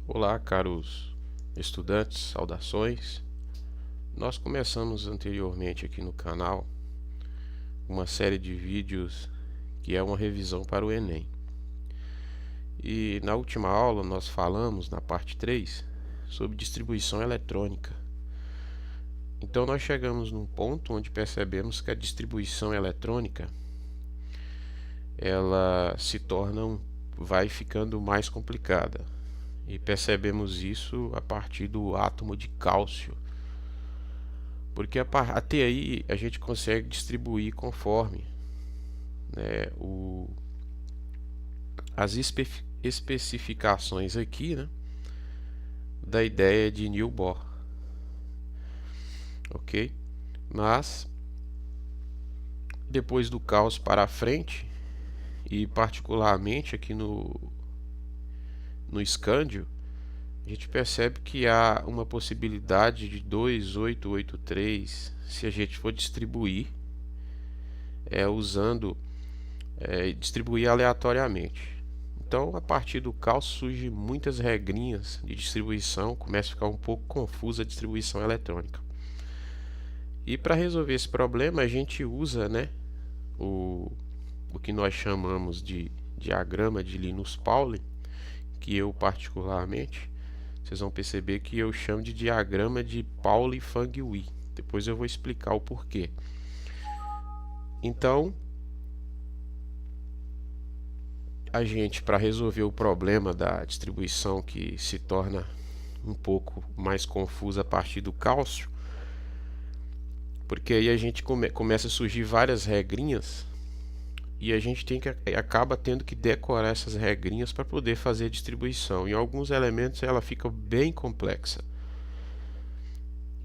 Olá, caros estudantes, saudações. Nós começamos anteriormente aqui no canal uma série de vídeos que é uma revisão para o Enem. E na última aula nós falamos, na parte 3, sobre distribuição eletrônica. Então nós chegamos num ponto onde percebemos que a distribuição eletrônica ela vai ficando mais complicada. E percebemos isso a partir do átomo de cálcio, porque até aí a gente consegue distribuir conforme, né, as especificações aqui, né, da ideia de Niels Bohr, ok? Mas depois do cálcio para frente, e particularmente aqui no escândio, a gente percebe que há uma possibilidade de 2,883 se a gente for distribuir distribuir aleatoriamente. Então, a partir do cálcio surgem muitas regrinhas de distribuição, começa a ficar um pouco confusa a distribuição eletrônica. E para resolver esse problema, a gente usa, né, o que nós chamamos de diagrama de Linus-Pauling, que eu particularmente, vocês vão perceber que eu chamo de diagrama de Pauli-Fangui. Depois eu vou explicar o porquê. Então, a gente, para resolver o problema da distribuição que se torna um pouco mais confusa a partir do cálcio, porque aí a gente começa a surgir várias regrinhas e a gente acaba tendo que decorar essas regrinhas para poder fazer a distribuição. Em alguns elementos ela fica bem complexa.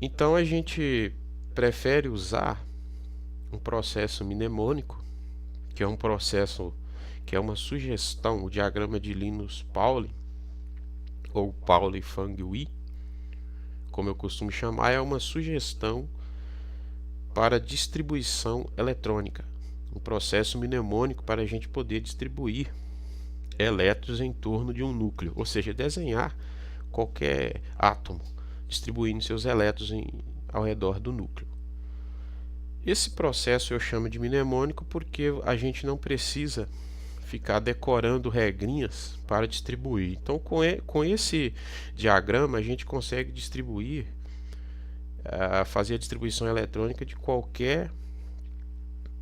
Então a gente prefere usar um processo mnemônico, que é um processo que é uma sugestão, o diagrama de Linus-Pauling ou Pauli-Fangui, como eu costumo chamar, é uma sugestão para distribuição eletrônica, um processo mnemônico para a gente poder distribuir elétrons em torno de um núcleo, ou seja, desenhar qualquer átomo distribuindo seus elétrons ao redor do núcleo. Esse processo eu chamo de mnemônico porque a gente não precisa ficar decorando regrinhas para distribuir. Então, com esse diagrama, a gente consegue distribuir, fazer a distribuição eletrônica de qualquer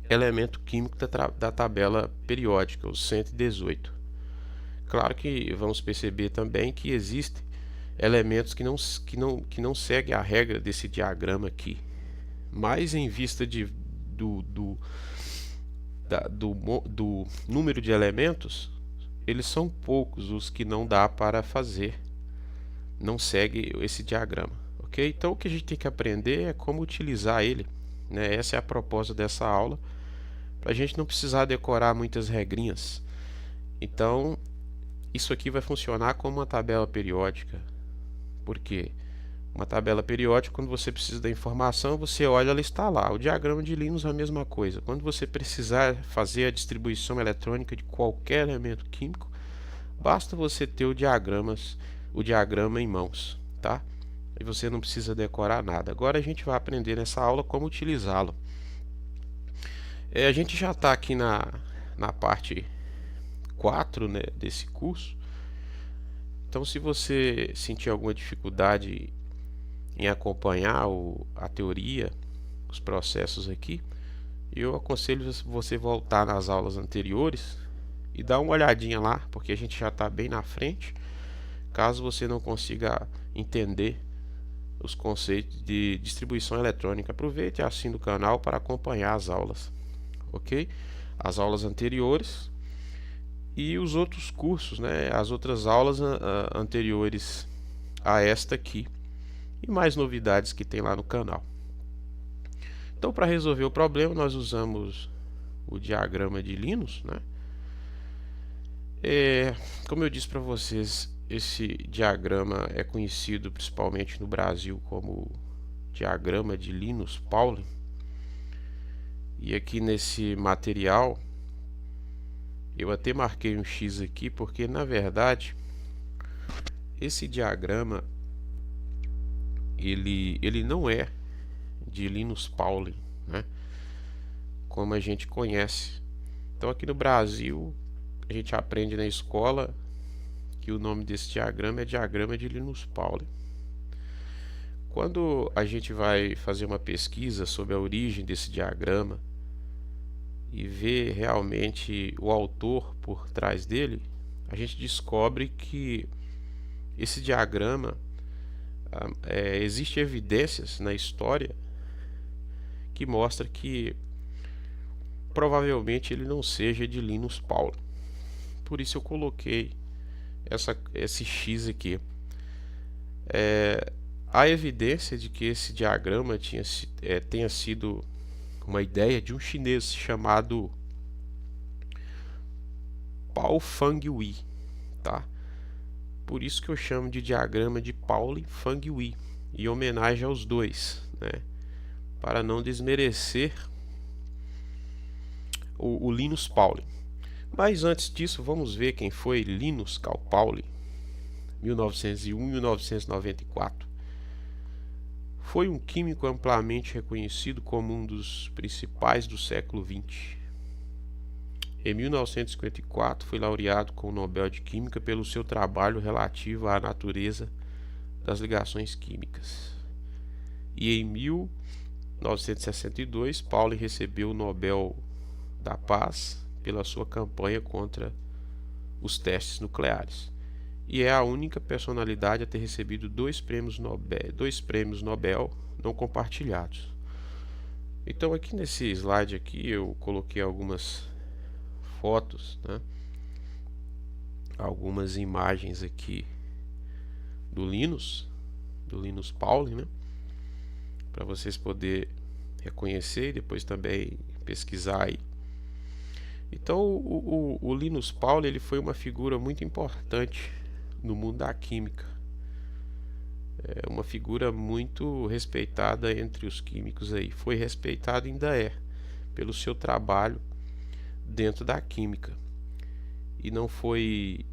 elemento químico da tabela periódica, os 118. Claro que vamos perceber também que existem elementos que não seguem a regra desse diagrama aqui, mas em vista do número de elementos, eles são poucos os que não dá para fazer, não segue esse diagrama, ok? Então o que a gente tem que aprender é como utilizar ele, né? Essa é a proposta dessa aula, para a gente não precisar decorar muitas regrinhas. Então isso aqui vai funcionar como uma tabela periódica, porque uma tabela periódica, quando você precisa da informação, você olha, ela está lá. O diagrama de Linus é a mesma coisa. Quando você precisar fazer a distribuição eletrônica de qualquer elemento químico, basta você ter o diagrama em mãos, tá? E você não precisa decorar nada. Agora a gente vai aprender nessa aula como utilizá-lo. A gente já está aqui na parte 4, né, desse curso. Então, se você sentir alguma dificuldade em acompanhar a teoria, os processos aqui, eu aconselho você voltar nas aulas anteriores e dar uma olhadinha lá, porque a gente já está bem na frente, caso você não consiga entender os conceitos de distribuição eletrônica. Aproveite e assine o canal para acompanhar as aulas, ok? As aulas anteriores e os outros cursos, né? As outras aulas anteriores a esta aqui, e mais novidades que tem lá no canal. Então, para resolver o problema, nós usamos o diagrama de Linus, né? Como eu disse para vocês, esse diagrama é conhecido principalmente no Brasil como diagrama de Linus-Pauling. E aqui nesse material eu até marquei um X aqui porque na verdade esse diagrama ele não é de Linus Pauling, né? Como a gente conhece. Então aqui no Brasil a gente aprende na escola que o nome desse diagrama é diagrama de Linus Pauling. Quando a gente vai fazer uma pesquisa sobre a origem desse diagrama e ver realmente o autor por trás dele, a gente descobre que esse diagrama existe evidências na história que mostra que provavelmente ele não seja de Linus Pauling. Por isso eu coloquei esse X aqui. Há evidência de que esse diagrama tenha sido uma ideia de um chinês chamado Pao Fangui, tá? Por isso que eu chamo de diagrama de Pauling Fangui, em homenagem aos dois, né? Para não desmerecer o Linus Pauling. Mas antes disso, vamos ver quem foi Linus Carl Pauling, 1901-1994. Foi um químico amplamente reconhecido como um dos principais do século XX. Em 1954, foi laureado com o Nobel de Química pelo seu trabalho relativo à natureza das ligações químicas. E em 1962, Pauling recebeu o Nobel da Paz pela sua campanha contra os testes nucleares. E é a única personalidade a ter recebido dois prêmios Nobel não compartilhados. Então aqui nesse slide aqui eu coloquei algumas fotos, né? Algumas imagens aqui do Linus Pauling, né? Para vocês poderem reconhecer e depois também pesquisar aí. Então o Linus Pauling ele foi uma figura muito importante no mundo da química. É uma figura muito respeitada entre os químicos aí. Foi respeitado e ainda é pelo seu trabalho dentro da química. E não foi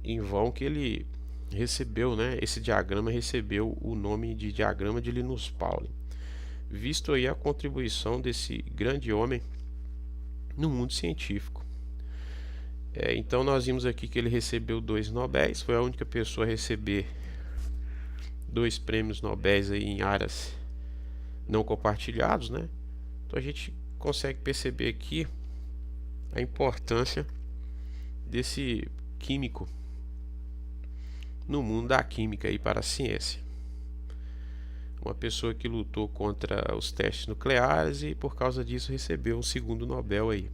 em vão que ele recebeu, né? Esse diagrama recebeu o nome de diagrama de Linus Pauling, visto aí a contribuição desse grande homem no mundo científico. Então nós vimos aqui que ele recebeu 2 Nobéis, foi a única pessoa a receber 2 prêmios Nobéis aí em áreas não compartilhados, né? Então a gente consegue perceber aqui a importância desse químico no mundo da química e para a ciência. Uma pessoa que lutou contra os testes nucleares e por causa disso recebeu um segundo Nobel aí.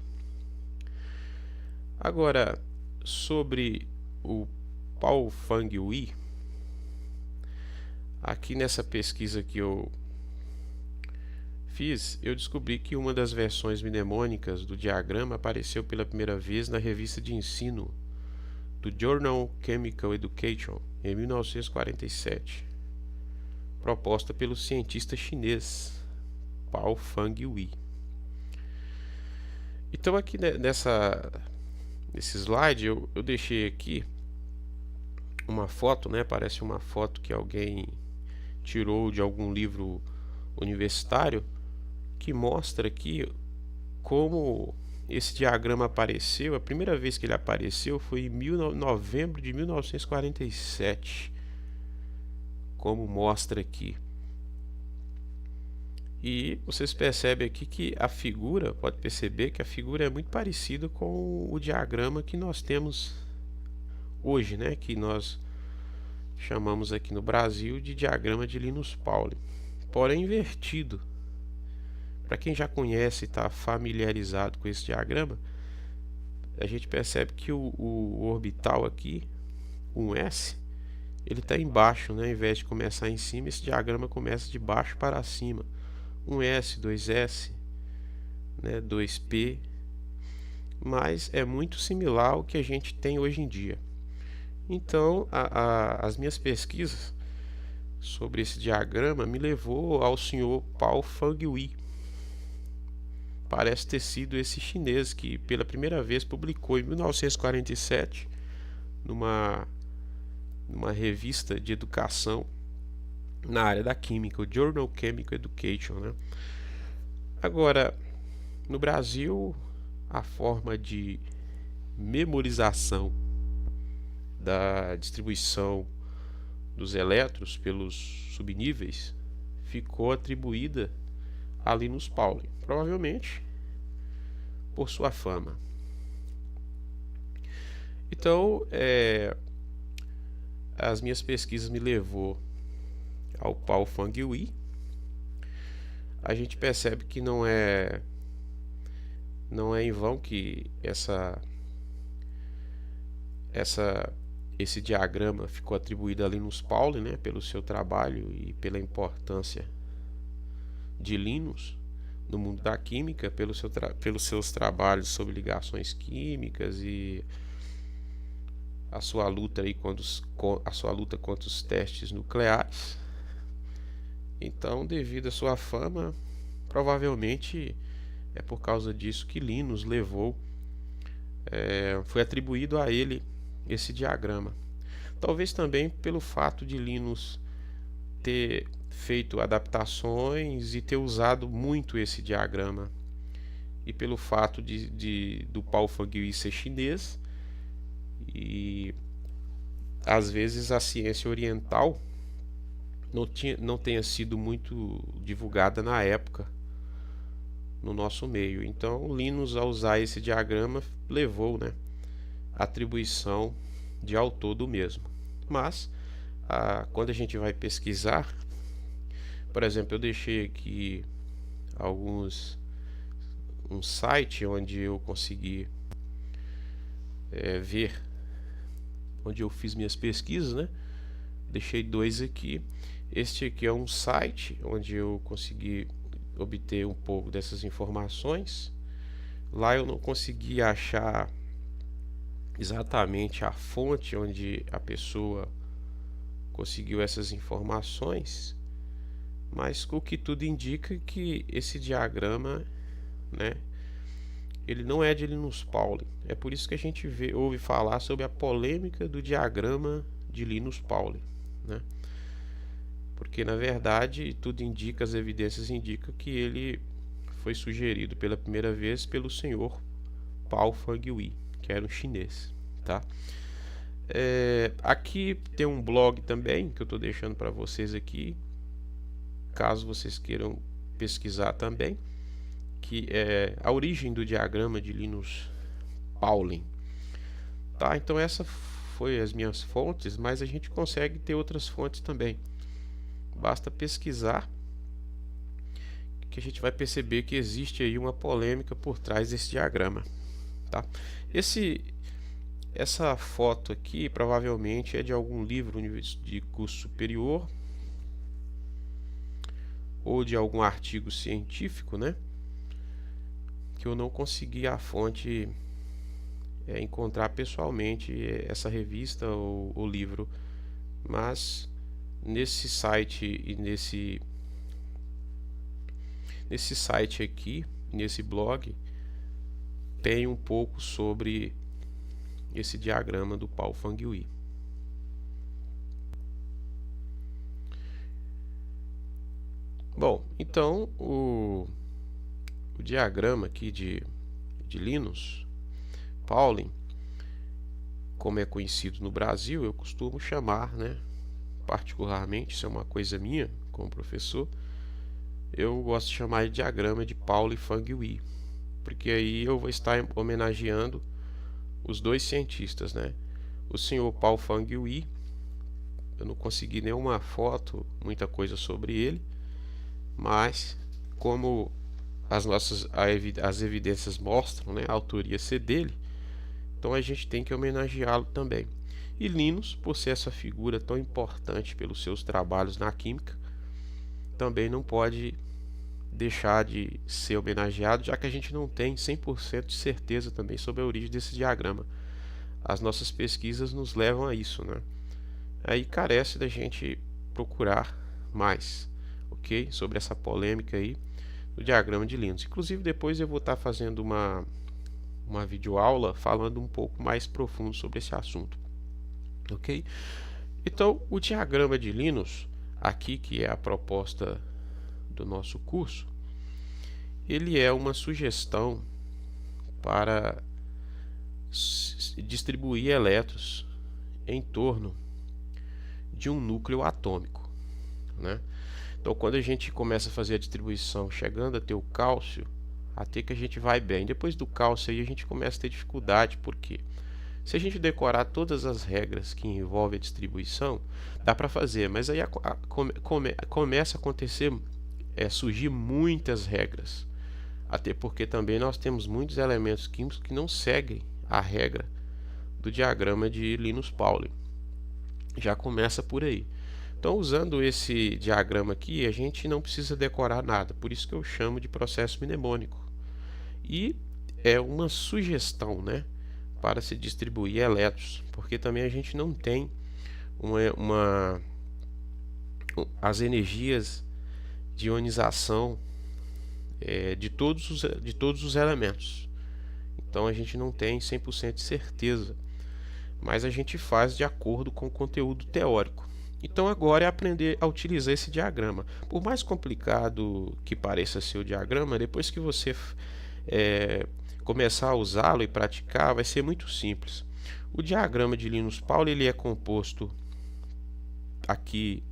Agora, sobre o Pao Fangui, aqui nessa pesquisa que eu fiz, eu descobri que uma das versões mnemônicas do diagrama apareceu pela primeira vez na revista de ensino do Journal Chemical Education em 1947, proposta pelo cientista chinês Pao Fangui. Então aqui nesse slide eu deixei aqui uma foto, né? Parece uma foto que alguém tirou de algum livro universitário, que mostra aqui como esse diagrama apareceu. A primeira vez que ele apareceu foi em novembro de 1947, como mostra aqui. E vocês percebem aqui que a figura, pode perceber que a figura é muito parecida com o diagrama que nós temos hoje, né? Que nós chamamos aqui no Brasil de diagrama de Linus Pauling, porém invertido. Para quem já conhece e está familiarizado com esse diagrama, a gente percebe que o orbital aqui, um S, ele está embaixo, né? Ao invés de começar em cima, esse diagrama começa de baixo para cima. Um S, 2S, né, 2P, mas é muito similar ao que a gente tem hoje em dia. Então, as minhas pesquisas sobre esse diagrama me levou ao senhor Pao Fangui. Parece ter sido esse chinês que pela primeira vez publicou em 1947 numa numa revista de educação na área da química, o Journal Chemical Education, né? Agora, no Brasil, a forma de memorização da distribuição dos elétrons pelos subníveis ficou atribuída a Linus Pauling, provavelmente por sua fama. Então, as minhas pesquisas me levou ao Paul Fang-Yue. A gente percebe que não é em vão que esse diagrama ficou atribuído a Linus Pauling, né, pelo seu trabalho e pela importância de Linus no mundo da química, pelos seus trabalhos sobre ligações químicas e a sua luta contra os testes nucleares. Então, devido à sua fama, provavelmente é por causa disso que Linus foi atribuído a ele esse diagrama. Talvez também pelo fato de Linus ter feito adaptações e ter usado muito esse diagrama, e pelo fato do Paul Fang-Yue ser chinês, e às vezes a ciência oriental não tenha sido muito divulgada na época no nosso meio. Então Linus, ao usar esse diagrama, levou, né, a atribuição de autor do mesmo. Mas quando a gente vai pesquisar, por exemplo, eu deixei aqui um site onde eu consegui ver onde eu fiz minhas pesquisas, né? Deixei 2 aqui. Este aqui é um site onde eu consegui obter um pouco dessas informações. Lá eu não consegui achar exatamente a fonte onde a pessoa conseguiu essas informações, mas o que tudo indica que esse diagrama, né, ele não é de Linus Pauling. É por isso que a gente ouve falar sobre a polêmica do diagrama de Linus Pauling, né? Porque na verdade tudo indica, as evidências indicam que ele foi sugerido pela primeira vez pelo senhor Paul Fang-Yue, que era um chinês, tá? Aqui tem um blog também que eu estou deixando para vocês aqui, caso vocês queiram pesquisar também, que é a origem do diagrama de Linus Pauling, tá? Então essa foi as minhas fontes, mas a gente consegue ter outras fontes também. Basta pesquisar que a gente vai perceber que existe aí uma polêmica por trás desse diagrama, tá? Essa foto aqui provavelmente é de algum livro de curso superior ou de algum artigo científico, né? Que eu não consegui a fonte encontrar pessoalmente essa revista ou livro, mas nesse site e nesse site aqui, nesse blog, tem um pouco sobre esse diagrama do Paul Fang-Yue. Bom, então o diagrama aqui de Linus Pauling, como é conhecido no Brasil, eu costumo chamar, né, particularmente, isso é uma coisa minha como professor, eu gosto de chamar de diagrama de Paul Fang-Yue, porque aí eu vou estar homenageando os dois cientistas, né? O senhor Paul Fang-Yue, eu não consegui nenhuma foto, muita coisa sobre ele, mas como as evidências mostram, né, a autoria ser dele, então a gente tem que homenageá-lo também. E Linus, por ser essa figura tão importante pelos seus trabalhos na química, também não pode deixar de ser homenageado, já que a gente não tem 100% de certeza também sobre a origem desse diagrama. As nossas pesquisas nos levam a isso, né? Aí carece da gente procurar mais, ok? Sobre essa polêmica aí do diagrama de Linus. Inclusive depois eu vou estar fazendo uma videoaula falando um pouco mais profundo sobre esse assunto, ok? Então, o diagrama de Linus, aqui que é a proposta do nosso curso, ele é uma sugestão para distribuir elétrons em torno de um núcleo atômico, né? Então, quando a gente começa a fazer a distribuição, chegando a ter o cálcio, até que a gente vai bem. Depois do cálcio aí a gente começa a ter dificuldade, porque se a gente decorar todas as regras que envolvem a distribuição, dá para fazer, mas aí começa a acontecer, surgir muitas regras. Até porque também nós temos muitos elementos químicos que não seguem a regra do diagrama de Linus Pauling. Já começa por aí. Então, usando esse diagrama aqui, a gente não precisa decorar nada, por isso que eu chamo de processo mnemônico. E é uma sugestão, né, para se distribuir elétrons, porque também a gente não tem as energias de ionização de todos os elementos. Então, a gente não tem 100% de certeza, mas a gente faz de acordo com o conteúdo teórico. Então agora é aprender a utilizar esse diagrama. Por mais complicado que pareça ser o diagrama, depois que você começar a usá-lo e praticar, vai ser muito simples. O diagrama de Linus Pauling ele é composto, aqui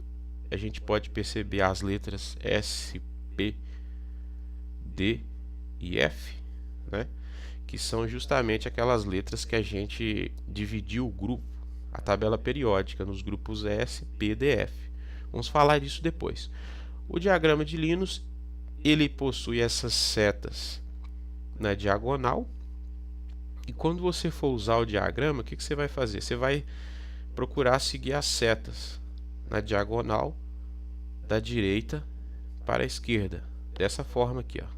a gente pode perceber as letras S, P, D e F, né? Que são justamente aquelas letras que a gente dividiu o grupo, a tabela periódica, nos grupos S, P, D, F. Vamos falar disso depois. O diagrama de Linus, ele possui essas setas na diagonal. E quando você for usar o diagrama, o que você vai fazer? Você vai procurar seguir as setas na diagonal da direita para a esquerda. Dessa forma aqui, ó.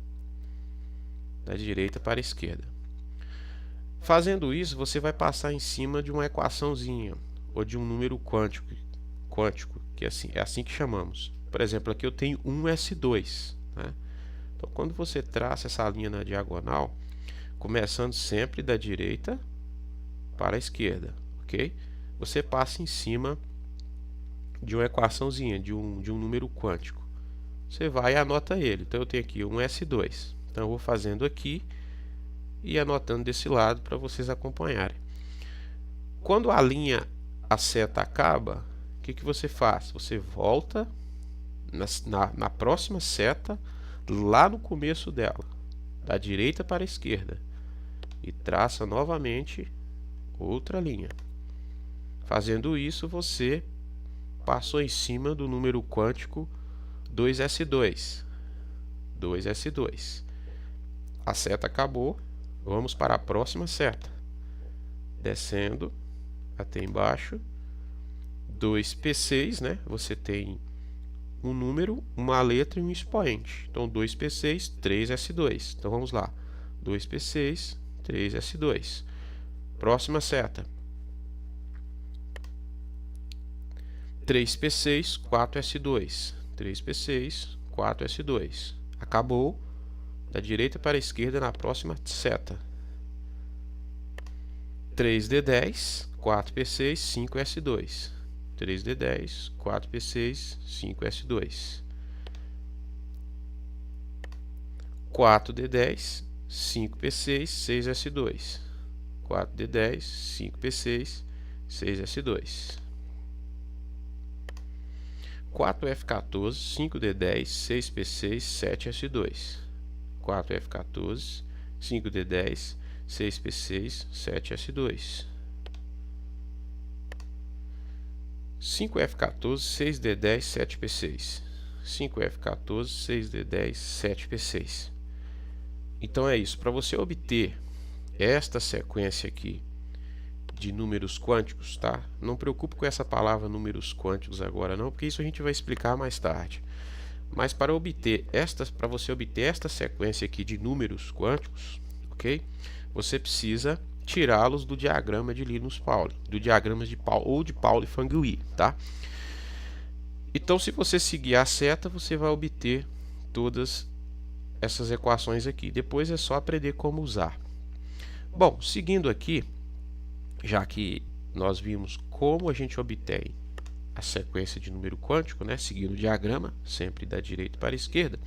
Da direita para a esquerda. Fazendo isso, você vai passar em cima de uma equaçãozinha ou de um número quântico, que é assim que chamamos. Por exemplo, aqui eu tenho 1s2, né? Então, quando você traça essa linha na diagonal, começando sempre da direita para a esquerda, ok? Você passa em cima de uma equaçãozinha, de um número quântico. Você vai e anota ele. Então, eu tenho aqui 1s2. Então, eu vou fazendo aqui e anotando desse lado para vocês acompanharem. Quando a seta acaba, o que você faz? Você volta na próxima seta, lá no começo dela, da direita para a esquerda, e traça novamente outra linha. Fazendo isso, você passou em cima do número quântico 2s2. 2s2. A seta acabou. Vamos para a próxima seta, descendo até embaixo, 2p6, né? Você tem um número, uma letra e um expoente. Então, 2p6, 3s2. Então, vamos lá, 2p6, 3s2. Próxima seta, 3p6, 4s2. 3p6, 4s2. Acabou. Da direita para a esquerda na próxima seta. 3d10, 4p6, 5s2. 3d10, 4p6, 5s2. 4d10, 5p6, 6s2. 4d10, 5p6, 6s2. 4f14, 5d10, 6p6, 7s2. 4f14, 5d10, 6p6, 7s2. 5f14, 6d10, 7p6. 5f14, 6d10, 7p6. Então é isso. Para você obter esta sequência aqui de números quânticos, tá? Não preocupe com essa palavra números quânticos agora não, porque isso a gente vai explicar mais tarde. Mas para você obter esta sequência aqui de números quânticos, ok? Você precisa tirá-los do diagrama de Linus Pauling, do diagrama de Pauli-Fangui, tá? Então, se você seguir a seta, você vai obter todas essas equações aqui. Depois é só aprender como usar. Bom, seguindo aqui, já que nós vimos como a gente obtém a sequência de número quântico, né, seguindo o diagrama, sempre da direita para a esquerda.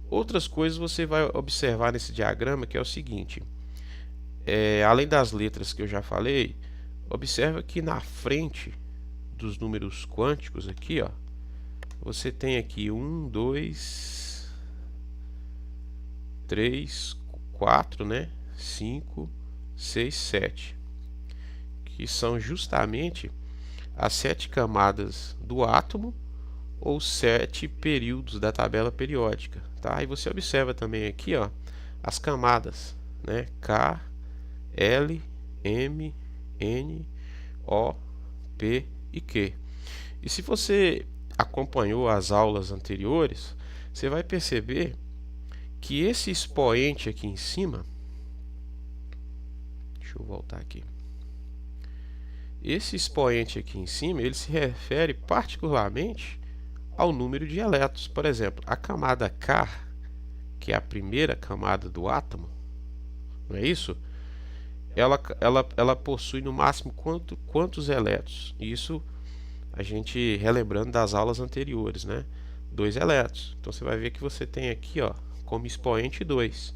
Outras coisas você vai observar nesse diagrama, que é o seguinte: além das letras que eu já falei, observa que na frente dos números quânticos aqui, ó, você tem aqui 1, 2, 3, 4, né, 5, 6, 7, que são justamente as 7 camadas do átomo ou 7 períodos da tabela periódica, tá? E você observa também aqui, ó, as camadas, né, K, L, M, N, O, P e Q. E se você acompanhou as aulas anteriores, você vai perceber que esse expoente aqui em cima, deixa eu voltar aqui, esse expoente aqui em cima, ele se refere particularmente ao número de elétrons. Por exemplo, a camada K, que é a primeira camada do átomo, não é isso? Ela possui no máximo quantos elétrons? Isso a gente relembrando das aulas anteriores, né? 2 elétrons. Então você vai ver que você tem aqui, ó, como expoente 2.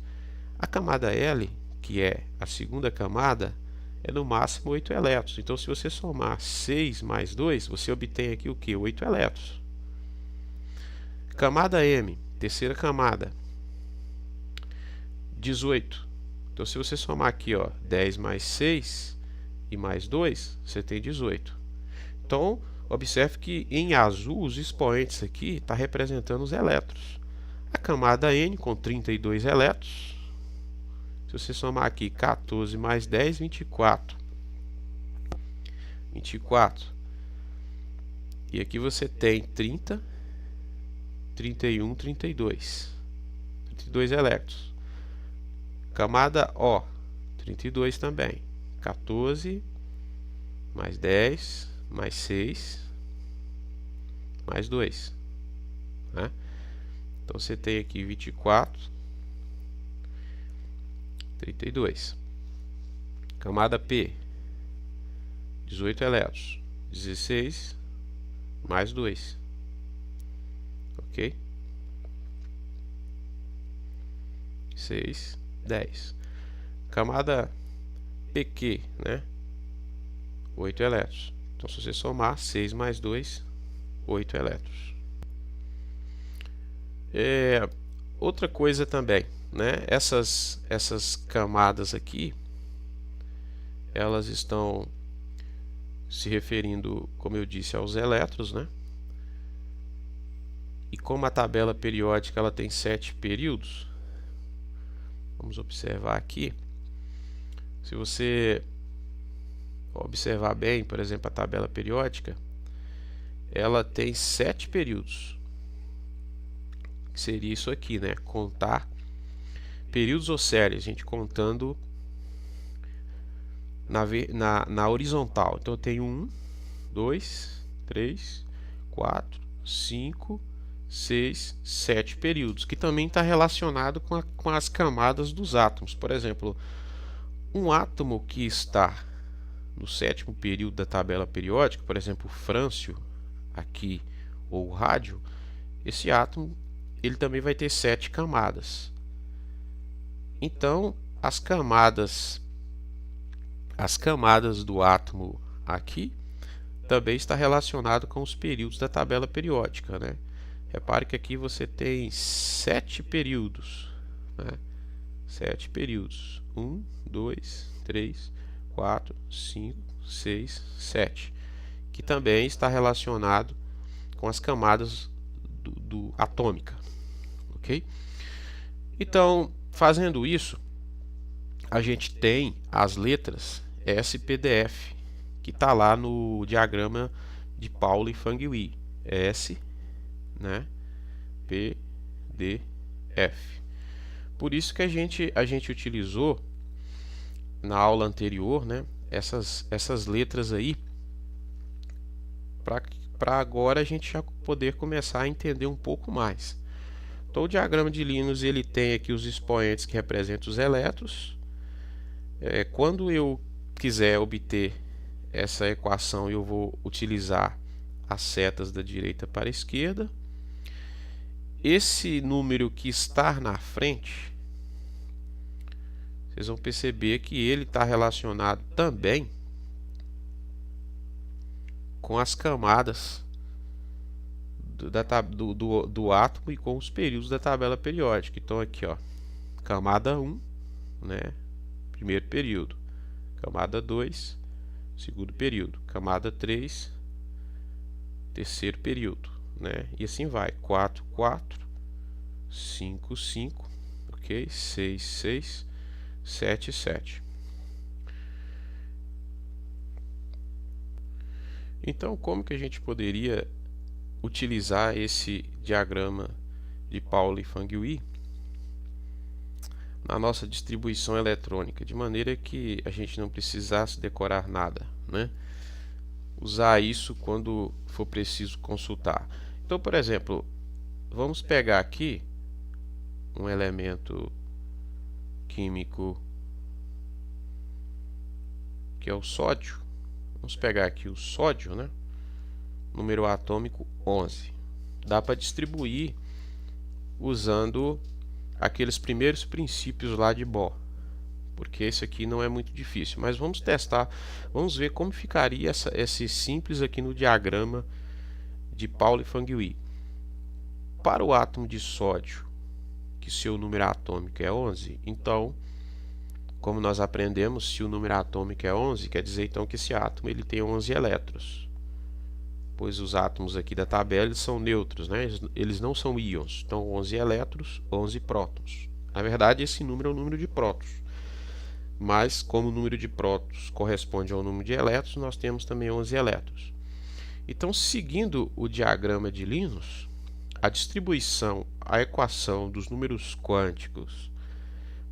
A camada L, que é a segunda camada, é no máximo 8 elétrons. Então, se você somar 6 mais 2, você obtém aqui o que? 8 elétrons. Camada M, terceira camada, 18. Então, se você somar aqui, ó, 10 mais 6 e mais 2, você tem 18. Então, observe que em azul os expoentes aqui estão representando os elétrons. A camada N com 32 elétrons. Se você somar aqui 14 mais 10, 24. 24. E aqui você tem 30, 31, 32. 32 elétrons. Camada O, 32 também. 14 mais 10 mais 6 mais 2. Né? Então você tem aqui 24, 32. Camada P, 18 elétrons, 16 mais 2. Ok? 6, 10. Camada PQ, né? 8 elétrons. Então, se você somar 6 mais 2, 8 elétrons. Outra coisa também, né? Essas camadas aqui, elas estão se referindo, como eu disse, aos elétrons, né? E como a tabela periódica ela tem 7 períodos, vamos observar aqui. Se você observar bem, por exemplo, a tabela periódica, ela tem 7 períodos. Que seria isso aqui, né? Contar períodos ou séries, a gente contando na horizontal. Então eu tenho 1, 2, 3, 4, 5, 6, 7 períodos, que também está relacionado com as camadas dos átomos. Por exemplo, um átomo que está no 7º período da tabela periódica, por exemplo, o frâncio aqui, ou o rádio, esse átomo ele também vai ter 7 camadas. Então, as camadas do átomo aqui também está relacionado com os períodos da tabela periódica, né? Repare que aqui você tem 7 períodos, né? 7 períodos. 1, 2, 3, 4, 5, 6, 7. Que também está relacionado com as camadas atômica. Ok? Então, fazendo isso, a gente tem as letras SPDF, que está lá no diagrama de Pauli e Fang-Wei. S, né? P, D, F. Por isso que a gente utilizou na aula anterior, né, essas letras aí, para agora a gente já poder começar a entender um pouco mais. Então, o diagrama de Linus ele tem aqui os expoentes que representam os elétrons. Quando eu quiser obter essa equação, eu vou utilizar as setas da direita para a esquerda. Esse número que está na frente, vocês vão perceber que ele está relacionado também com as camadas do átomo e com os períodos da tabela periódica. Então aqui, ó, camada 1, né, primeiro período, camada 2, segundo período, camada 3, terceiro período, né, e assim vai, 4, 4, 5, 5, ok, 6, 6, 7, 7. Então, como que a gente poderia utilizar esse diagrama de Pauli e Fangui na nossa distribuição eletrônica, de maneira que a gente não precisasse decorar nada, né? Usar isso quando for preciso consultar. Então, por exemplo, vamos pegar aqui um elemento químico que é o sódio. Vamos pegar aqui o sódio, né? Número atômico 11. Dá para distribuir usando aqueles primeiros princípios lá de Bohr, porque esse aqui não é muito difícil, mas vamos testar, vamos ver como ficaria esse simples aqui no diagrama de Pauli e Fangui. Para o átomo de sódio, que seu número atômico é 11, então, como nós aprendemos, se o número atômico é 11, quer dizer então que esse átomo ele tem 11 elétrons, pois os átomos aqui da tabela eles são neutros, né? Eles não são íons. Então 11 elétrons, 11 prótons. Na verdade, esse número é o número de prótons. Mas como o número de prótons corresponde ao número de elétrons, nós temos também 11 elétrons. Então, seguindo o diagrama de Linus, a distribuição, a equação dos números quânticos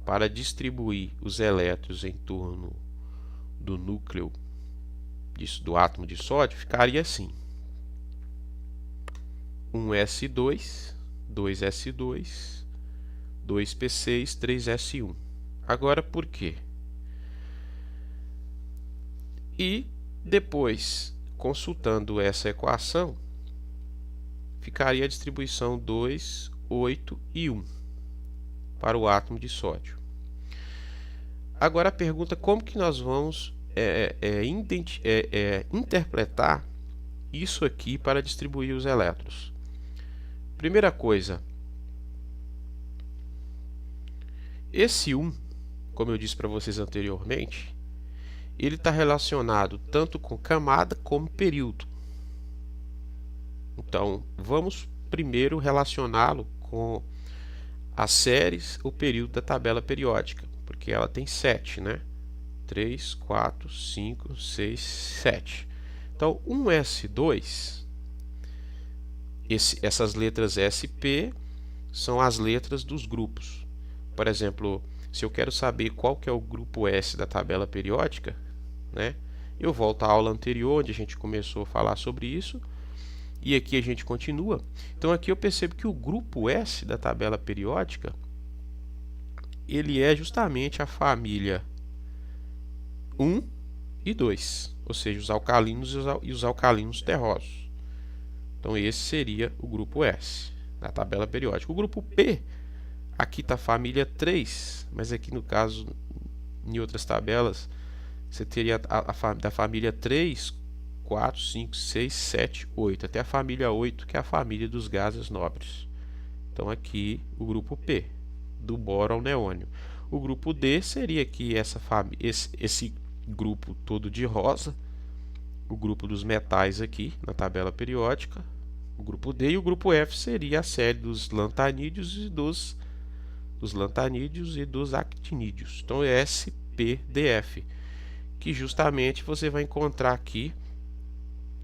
para distribuir os elétrons em torno do núcleo do átomo de sódio ficaria assim: 1s2, 2s2, 2p6, 3s1. Agora por quê? E depois, consultando essa equação, ficaria a distribuição 2, 8 e 1 para o átomo de sódio. Agora a pergunta: como que nós vamos interpretar isso aqui para distribuir os elétrons? Primeira coisa, esse 1, como eu disse para vocês anteriormente, ele está relacionado tanto com camada como período. Então, vamos primeiro relacioná-lo com as séries, o período da tabela periódica, porque ela tem 7, né? 3, 4, 5, 6, 7. Então, 1s2, essas letras SP são as letras dos grupos. Por exemplo, se eu quero saber qual que é o grupo S da tabela periódica, né, eu volto à aula anterior, onde a gente começou a falar sobre isso, e aqui a gente continua. Então aqui eu percebo que o grupo S da tabela periódica, ele é justamente a família 1 e 2, ou seja, os alcalinos e os alcalinos terrosos. Então esse seria o grupo S da tabela periódica. O grupo P, aqui está a família 3, mas aqui no caso, em outras tabelas, você teria da família 3, 4, 5, 6, 7, 8, até a família 8, que é a família dos gases nobres. Então aqui o grupo P, do boro ao neônio. O grupo D seria aqui esse grupo todo de rosa, o grupo dos metais aqui na tabela periódica, o grupo D, e o grupo F seria a série dos lantanídeos e dos actinídeos. Então é SPDF, que justamente você vai encontrar aqui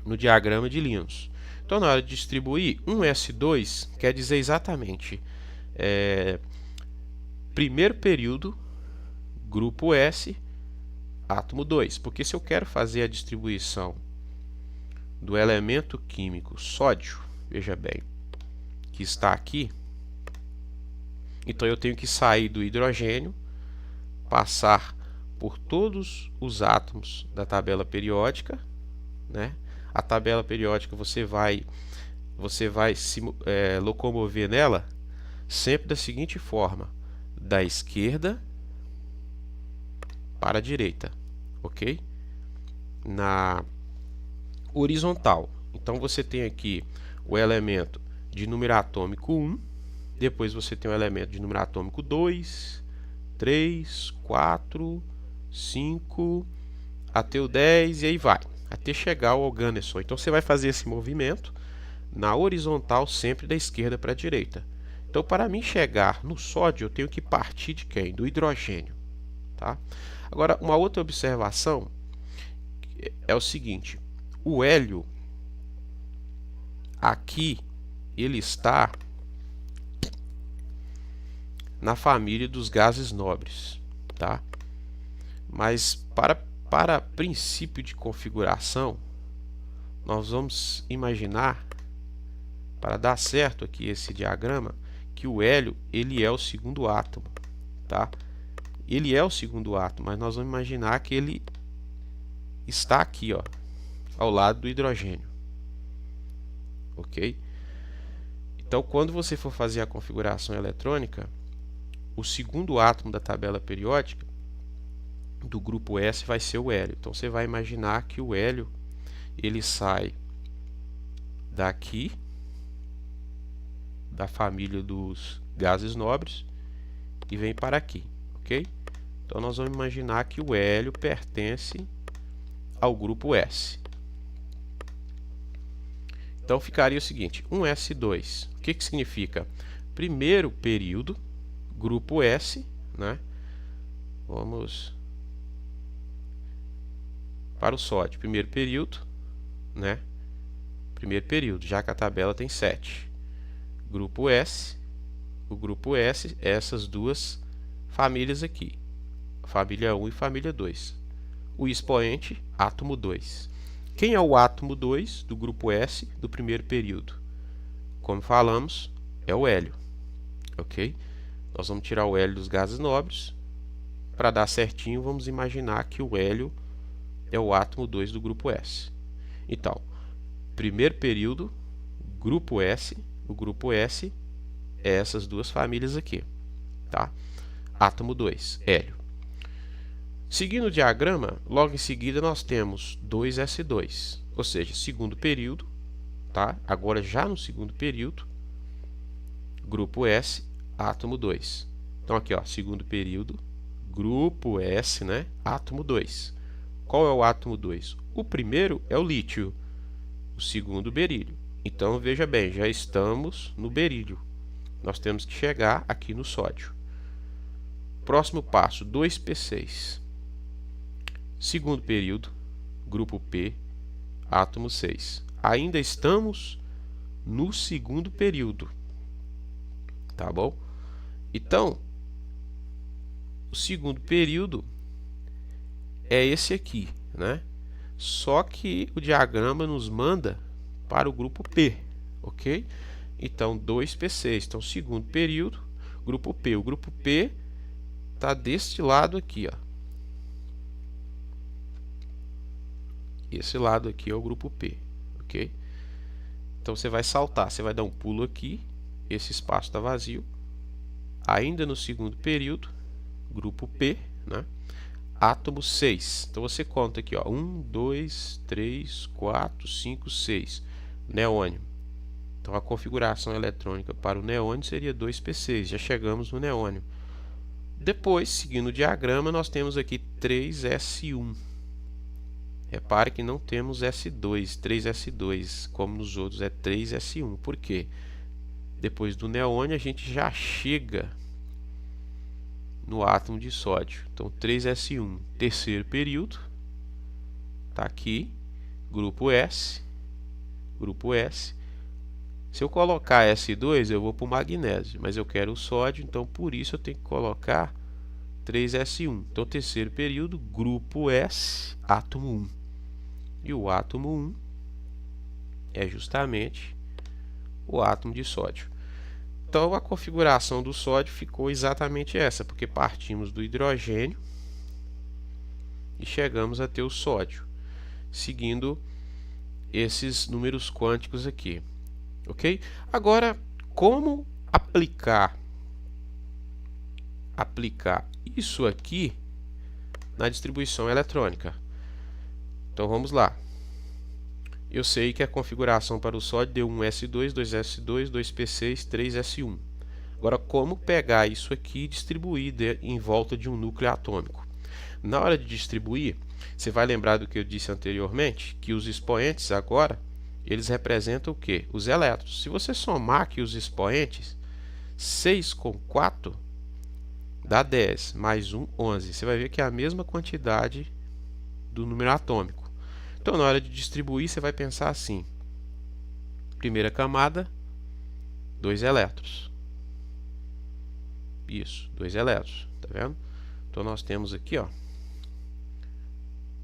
no diagrama de Linus. Então, na hora de distribuir, 1s2 quer dizer exatamente primeiro período, grupo S, átomo 2. Porque se eu quero fazer a distribuição do elemento químico sódio, veja bem, que está aqui, então eu tenho que sair do hidrogênio, passar por todos os átomos da tabela periódica, né, a tabela periódica você vai se locomover nela sempre da seguinte forma: da esquerda para a direita, ok? Na horizontal, então você tem aqui o elemento de número atômico 1, depois você tem o elemento de número atômico 2, 3, 4, 5, até o 10 e aí vai, até chegar ao Ganesson. Então você vai fazer esse movimento na horizontal sempre da esquerda para a direita. Então, para mim chegar no sódio, eu tenho que partir de quem? Do hidrogênio. Tá? Agora, uma outra observação é o seguinte: o hélio, aqui, ele está na família dos gases nobres. Tá? Mas, para princípio de configuração, nós vamos imaginar, para dar certo aqui esse diagrama, que o hélio ele é o segundo átomo, tá? Ele é o segundo átomo, mas nós vamos imaginar que ele está aqui, ó, ao lado do hidrogênio, ok? Então, quando você for fazer a configuração eletrônica, o segundo átomo da tabela periódica do grupo S vai ser o hélio. Então, você vai imaginar que o hélio ele sai daqui, da família dos gases nobres, e vem para aqui, ok? Então nós vamos imaginar que o hélio pertence ao grupo S. Então ficaria o seguinte: 1s2, o que significa? Primeiro período, grupo S, né? Vamos para o sódio, primeiro período, né? Primeiro período, já que a tabela tem 7. Grupo S, o grupo S, essas duas famílias aqui, família 1 e família 2. O expoente, átomo 2. Quem é o átomo 2 do grupo S do primeiro período? Como falamos, é o hélio, ok? Nós vamos tirar o hélio dos gases nobres. Para dar certinho, vamos imaginar que o hélio é o átomo 2 do grupo S. Então, primeiro período, grupo S. O grupo S é essas duas famílias aqui, tá? Átomo 2, hélio. Seguindo o diagrama, logo em seguida nós temos 2s2, ou seja, segundo período, tá? Agora já no segundo período, grupo S, átomo 2. Então aqui, ó, segundo período, grupo S, né? Átomo 2. Qual é o átomo 2? O primeiro é o lítio, o segundo o berílio. Então veja bem, já estamos no berílio. Nós temos que chegar aqui no sódio. Próximo passo, 2p6. Segundo período, grupo P, átomo 6. Ainda estamos no segundo período. Tá bom? Então, o segundo período é esse aqui, né? Só que o diagrama nos manda para o grupo P, ok? Então, 2p6. Então, segundo período, grupo P. O grupo P está deste lado aqui, ó. Esse lado aqui é o grupo P, ok? Então, você vai saltar, você vai dar um pulo aqui, esse espaço está vazio. Ainda no segundo período, grupo P, né? Átomo 6. Então, você conta aqui, ó, 1, 2, 3, 4, 5, 6. Neônio. Então, a configuração eletrônica para o neônio seria 2p6. Já chegamos no neônio. Depois, seguindo o diagrama, nós temos aqui 3s1. Repare que não temos S2, 3s2, como nos outros é 3s1. Por quê? Depois do neônio, a gente já chega no átomo de sódio. Então, 3s1, terceiro período. Está aqui, grupo S. Grupo S. Se eu colocar S2, eu vou para o magnésio, mas eu quero o sódio, então por isso eu tenho que colocar 3s1. Então, terceiro período, grupo S, átomo 1. E o átomo 1 é justamente o átomo de sódio. Então, a configuração do sódio ficou exatamente essa, porque partimos do hidrogênio e chegamos a ter o sódio, seguindo esses números quânticos aqui, ok? Agora, como aplicar isso aqui na distribuição eletrônica? Então vamos lá. Eu sei que a configuração para o sódio deu 1s2, 2s2, 2p6, 3s1. Agora, como pegar isso aqui e distribuir em volta de um núcleo atômico? Na hora de distribuir, você vai lembrar do que eu disse anteriormente, que os expoentes agora, eles representam o quê? Os elétrons. Se você somar aqui os expoentes, 6 com 4 dá 10, mais 1, 11. Você vai ver que é a mesma quantidade do número atômico. Então, na hora de distribuir, você vai pensar assim. Primeira camada, 2 elétrons. Isso, 2 elétrons, tá vendo? Então, nós temos aqui, ó,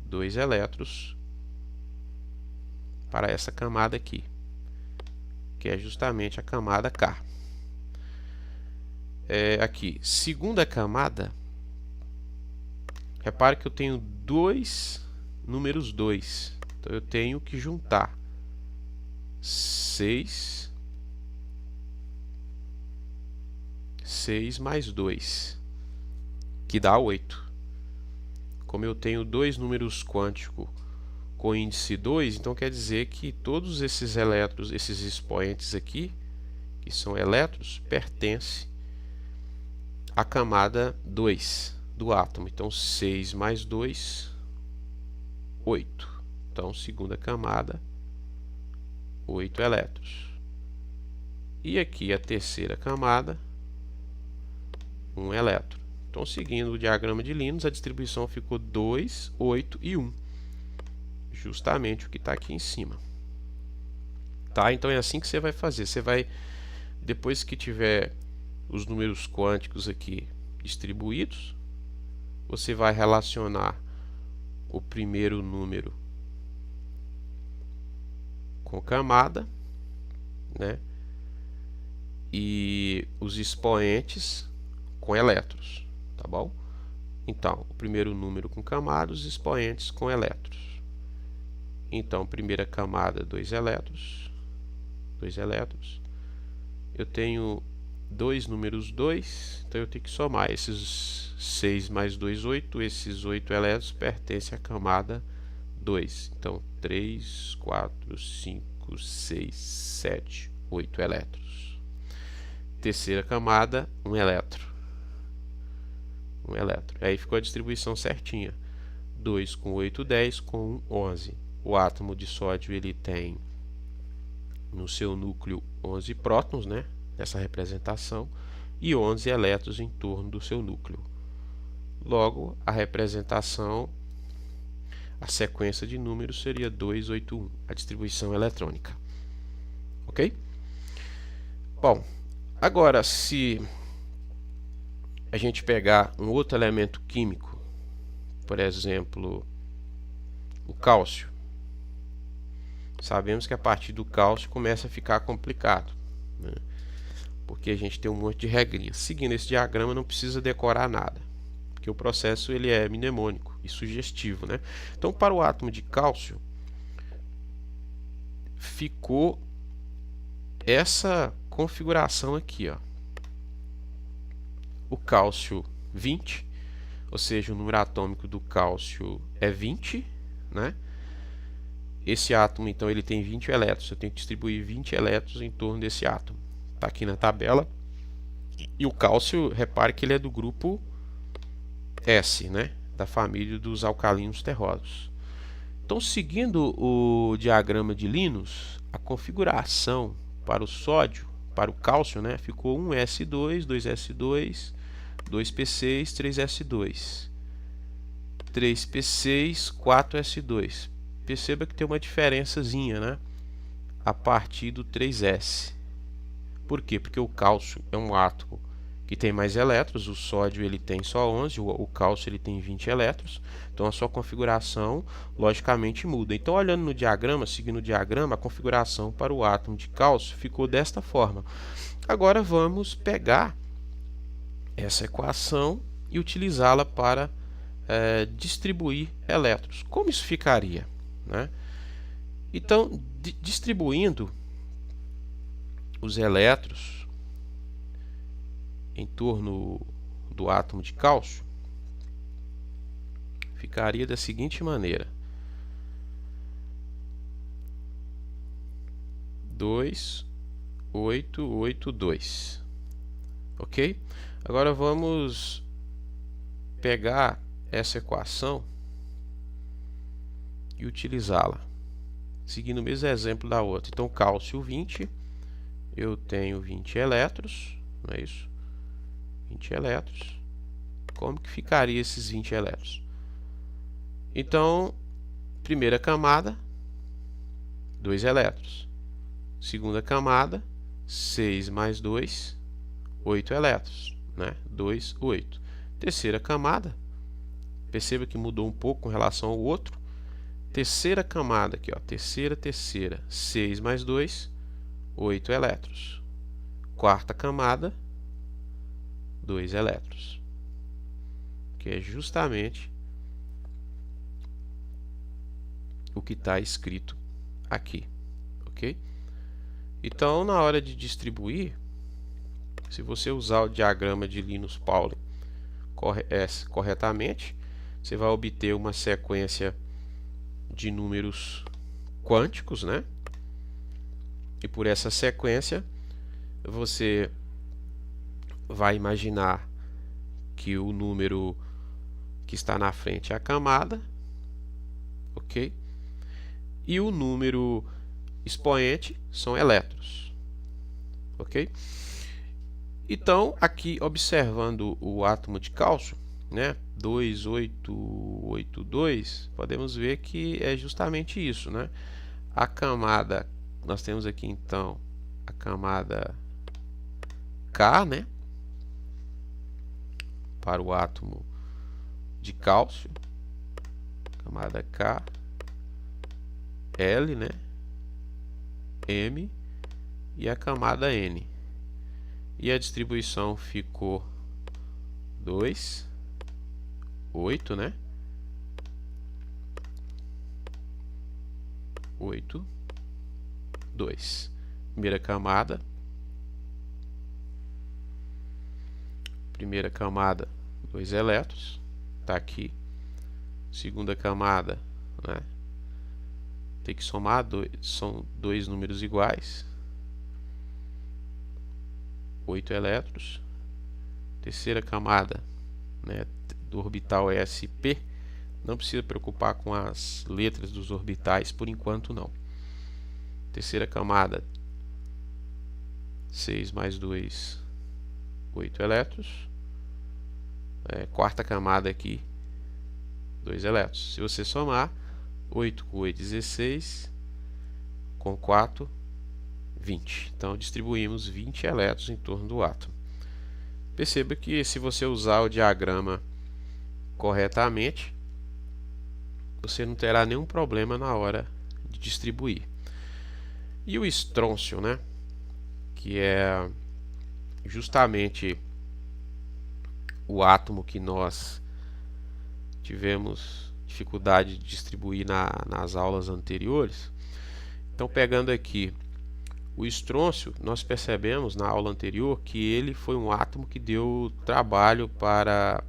2 elétrons para essa camada aqui, que é justamente a camada K. Aqui, segunda camada, repare que eu tenho dois números 2, então eu tenho que juntar 6 mais 2, que dá 8. Como eu tenho dois números quânticos com índice 2, então quer dizer que todos esses elétrons, esses expoentes aqui, que são elétrons, pertencem à camada 2 do átomo. Então 6 mais 2, 8. Então, segunda camada, 8 elétrons. E aqui a terceira camada, 1 elétron. Então, seguindo o diagrama de Linus, a distribuição ficou 2, 8 e 1. Justamente o que está aqui em cima. Tá? Então, é assim que você vai fazer. Você vai, depois que tiver os números quânticos aqui distribuídos, você vai relacionar o primeiro número com camada, né? E os expoentes com elétrons, tá bom? Então, o primeiro número com camada, os expoentes com elétrons. Então, primeira camada, 2 elétrons. 2 elétrons. Eu tenho dois números 2, então eu tenho que somar esses 6 mais 2, 8. Esses 8 elétrons pertencem à camada 2. Então, 3, 4, 5, 6, 7, 8 elétrons. Terceira camada, 1 elétron. 1 elétron. Aí ficou a distribuição certinha. 2 com 8, 10, com 1, 11. O átomo de sódio ele tem no seu núcleo 11 prótons, né? Nessa representação, e 11 elétrons em torno do seu núcleo. Logo, a representação, a sequência de números seria 2, 8, 1, a distribuição eletrônica. Ok? Bom, agora se a gente pegar um outro elemento químico, por exemplo, o cálcio, sabemos que a partir do cálcio começa a ficar complicado, né? Porque a gente tem um monte de regrinhas. Seguindo esse diagrama não precisa decorar nada, porque o processo ele é mnemônico e sugestivo, né? Então, para o átomo de cálcio, ficou essa configuração aqui, ó. O cálcio 20, ou seja, o número atômico do cálcio é 20, né? Esse átomo, então, ele tem 20 elétrons. Eu tenho que distribuir 20 elétrons em torno desse átomo. Está aqui na tabela. E o cálcio, repare que ele é do grupo S, né? Da família dos alcalinos terrosos. Então, seguindo o diagrama de Linus, a configuração para o sódio, para o cálcio, né? Ficou 1s2, 2s2, 2p6, 3s2, 3p6, 4s2. Perceba que tem uma diferençazinha, né? A partir do 3s. Por quê? Porque o cálcio é um átomo que tem mais elétrons, o sódio ele tem só 11, o cálcio ele tem 20 elétrons, então a sua configuração logicamente muda. Então, olhando no diagrama, seguindo o diagrama, a configuração para o átomo de cálcio ficou desta forma. Agora vamos pegar essa equação e utilizá-la para distribuir elétrons. Como isso ficaria, né? Então, distribuindo os elétrons em torno do átomo de cálcio, ficaria da seguinte maneira: 2, 8, 8, 2. Ok? Agora vamos pegar essa equação e utilizá-la, seguindo o mesmo exemplo da outra. Então, cálcio 20, eu tenho 20 elétrons, não é isso? 20 elétrons. Como que ficaria esses 20 elétrons? Então, primeira camada, 2 elétrons. Segunda camada, 6 mais 2, 8 elétrons, né? 2, 8. Terceira camada, perceba que mudou um pouco com relação ao outro. Terceira camada aqui, ó, terceira, 6 mais 2, 8 elétrons. Quarta camada, 2 elétrons, que é justamente o que está escrito aqui, ok? Então, na hora de distribuir, se você usar o diagrama de Linus Pauling corretamente, você vai obter uma sequência de números quânticos, né? E por essa sequência, você vai imaginar que o número que está na frente é a camada, ok? E o número expoente são elétrons, ok? Então, aqui observando o átomo de cálcio, né, 2882, podemos ver que é justamente isso, né? A camada, nós temos aqui então a camada K, né, para o átomo de cálcio, camada K, L, né, M e a camada N. E a distribuição ficou 2, 8, né? 8, 2. Primeira camada, 2 elétrons, tá aqui. Segunda camada, né? Tem que somar, são 2 números iguais. 8 elétrons. Terceira camada, né, do orbital sp. Não precisa preocupar com as letras dos orbitais por enquanto não. Terceira camada, 6 mais 2, 8 elétrons. Quarta camada aqui, 2 elétrons. Se você somar 8 com 8, 16, com 4, 20. Então distribuímos 20 elétrons em torno do átomo. Perceba que se você usar o diagrama corretamente, você não terá nenhum problema na hora de distribuir. E o estrôncio, né, que é justamente o átomo que nós tivemos dificuldade de distribuir nas aulas anteriores. Então, pegando aqui o estrôncio, nós percebemos na aula anterior que ele foi um átomo que deu trabalho para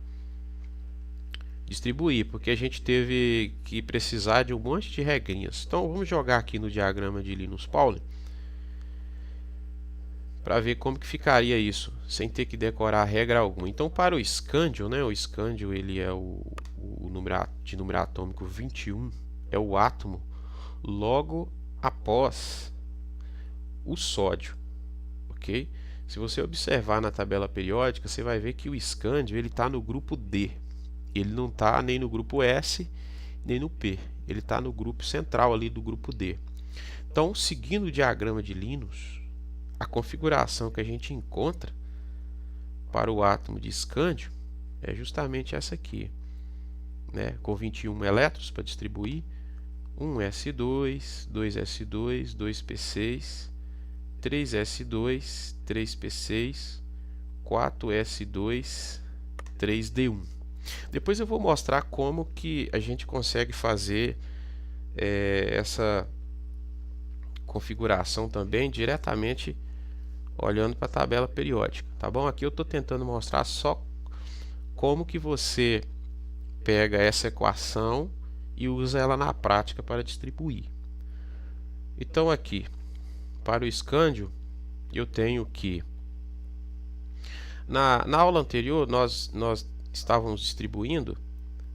distribuir, porque a gente teve que precisar de um monte de regrinhas. Então vamos jogar aqui no diagrama de Linus Pauling para ver como que ficaria isso, sem ter que decorar regra alguma. Então, para o escândio, né, o escândio ele é o número de número atômico 21, é o átomo logo após o sódio, ok? Se você observar na tabela periódica, você vai ver que o escândio ele está no grupo D. Ele não está nem no grupo S, nem no P. Ele está no grupo central ali do grupo D. Então, seguindo o diagrama de Linus, a configuração que a gente encontra para o átomo de escândio é justamente essa aqui, né? Com 21 elétrons para distribuir, 1s2, 2s2, 2p6, 3s2, 3p6, 4s2, 3d1. Depois eu vou mostrar como que a gente consegue fazer essa configuração também diretamente olhando para a tabela periódica, tá bom? Aqui eu estou tentando mostrar só como que você pega essa equação e usa ela na prática para distribuir. Então aqui, para o escândio, eu tenho que na aula anterior nós estávamos distribuindo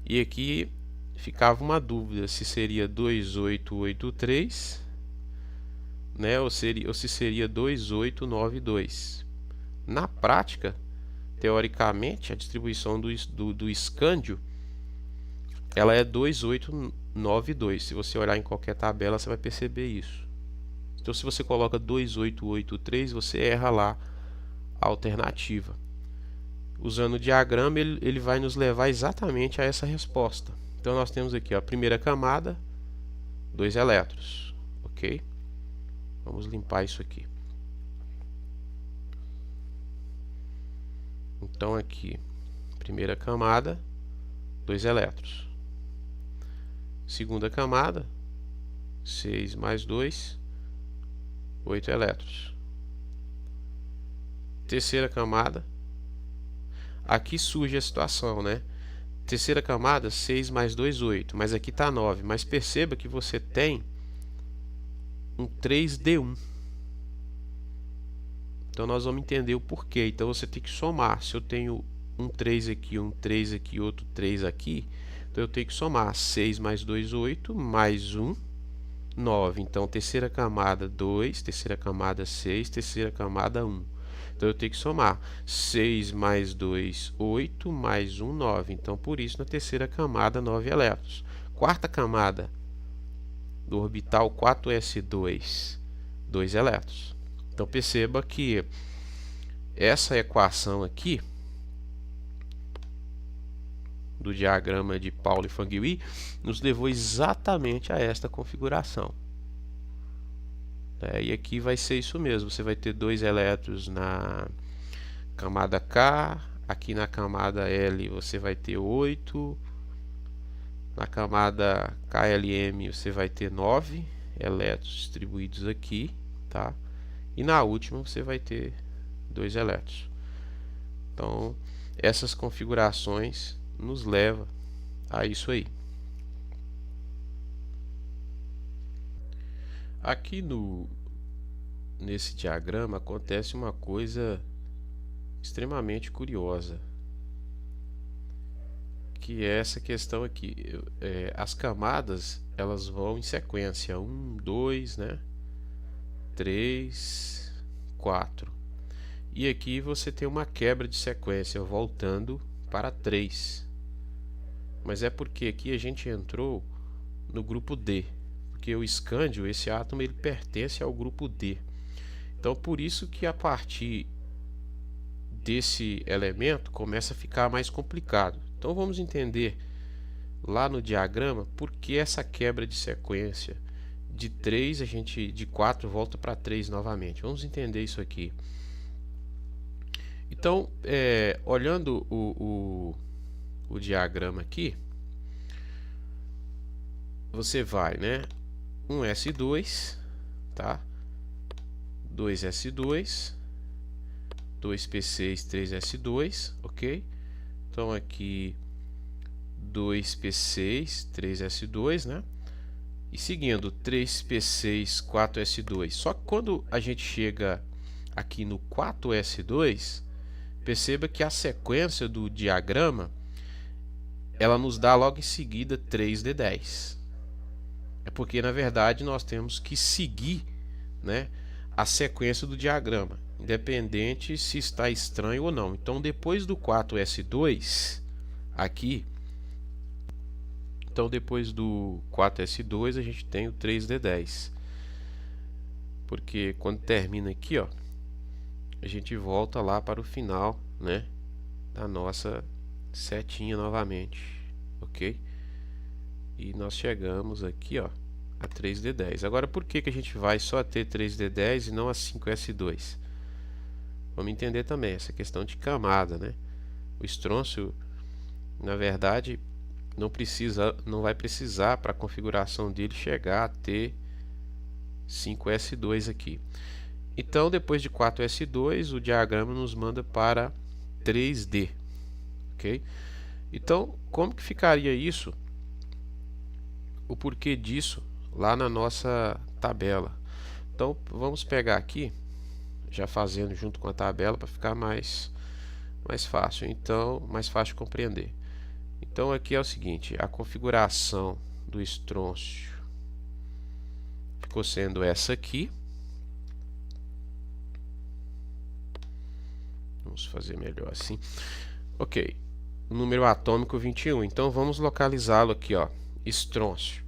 e aqui ficava uma dúvida se seria 2883, né, ou se seria 2892. Na prática, teoricamente, a distribuição do escândio ela é 2892. Se você olhar em qualquer tabela, você vai perceber isso. Então, se você coloca 2883, você erra lá a alternativa. Usando o diagrama, ele vai nos levar exatamente a essa resposta. Então, nós temos aqui ó, a primeira camada, 2 elétrons, ok? Vamos limpar isso aqui. Então, aqui, primeira camada, 2 elétrons. Segunda camada, 6 mais 2, 8 elétrons. Terceira camada, aqui surge a situação, né? Terceira camada, 6 mais 2, 8, mas aqui está 9. Mas perceba que você tem um 3D1. Então nós vamos entender o porquê. Então você tem que somar. Se eu tenho um 3 aqui, um 3 aqui, outro 3 aqui, então eu tenho que somar 6 mais 2, 8, mais 1, 9. Então terceira camada 2, terceira camada 6, terceira camada 1. Então eu tenho que somar 6 mais 2, 8, mais 1, 9. Então por isso na terceira camada 9 elétrons. Quarta camada do orbital 4s2, 2 elétrons. Então perceba que essa equação aqui do diagrama de Pauli e Fangui nos levou exatamente a esta configuração. E aqui vai ser isso mesmo, você vai ter 2 elétrons na camada K, aqui na camada L você vai ter 8, na camada KLM você vai ter 9 elétrons distribuídos aqui, tá? E na última você vai ter 2 elétrons. Então, essas configurações nos levam a isso aí. Aqui nesse diagrama acontece uma coisa extremamente curiosa, que é essa questão aqui. As camadas elas vão em sequência 1, 2, né? 3, 4. E aqui você tem uma quebra de sequência voltando para 3. Mas é porque aqui a gente entrou no grupo D. Porque o escândio, esse átomo, ele pertence ao grupo D. Então por isso que a partir desse elemento começa a ficar mais complicado. Então vamos entender lá no diagrama por que essa quebra de sequência. De 3 de 4 volta para 3 novamente. Vamos entender isso aqui. Então, olhando o diagrama aqui, você vai, né? 1s2, tá? 2s2, 2p6, 3s2, ok? Então aqui 2p6, 3s2, né? E seguindo 3p6, 4s2. Só que quando a gente chega aqui no 4s2, perceba que a sequência do diagrama ela nos dá logo em seguida 3d10. É porque na verdade nós temos que seguir, né, a sequência do diagrama, independente se está estranho ou não. Então depois do 4s2 aqui, então depois do 4s2 a gente tem o 3d10. Porque quando termina aqui, ó, a gente volta lá para o final, né, da nossa setinha novamente, ok? E nós chegamos aqui, ó, a 3d10. Agora, por que a gente vai só ter 3d10 e não a 5s2? Vamos entender também essa questão de camada, né? O estrôncio, na verdade, não vai precisar para a configuração dele chegar a ter 5S2 aqui. Então, depois de 4S2, o diagrama nos manda para 3D, ok? Então, como que ficaria isso? O porquê disso lá na nossa tabela. Então, vamos pegar aqui, já fazendo junto com a tabela para ficar mais fácil. Então, mais fácil de compreender. Então, aqui é o seguinte: a configuração do estrôncio ficou sendo essa aqui. Vamos fazer melhor assim. Ok, número atômico 21. Então vamos localizá-lo aqui, ó, estrôncio.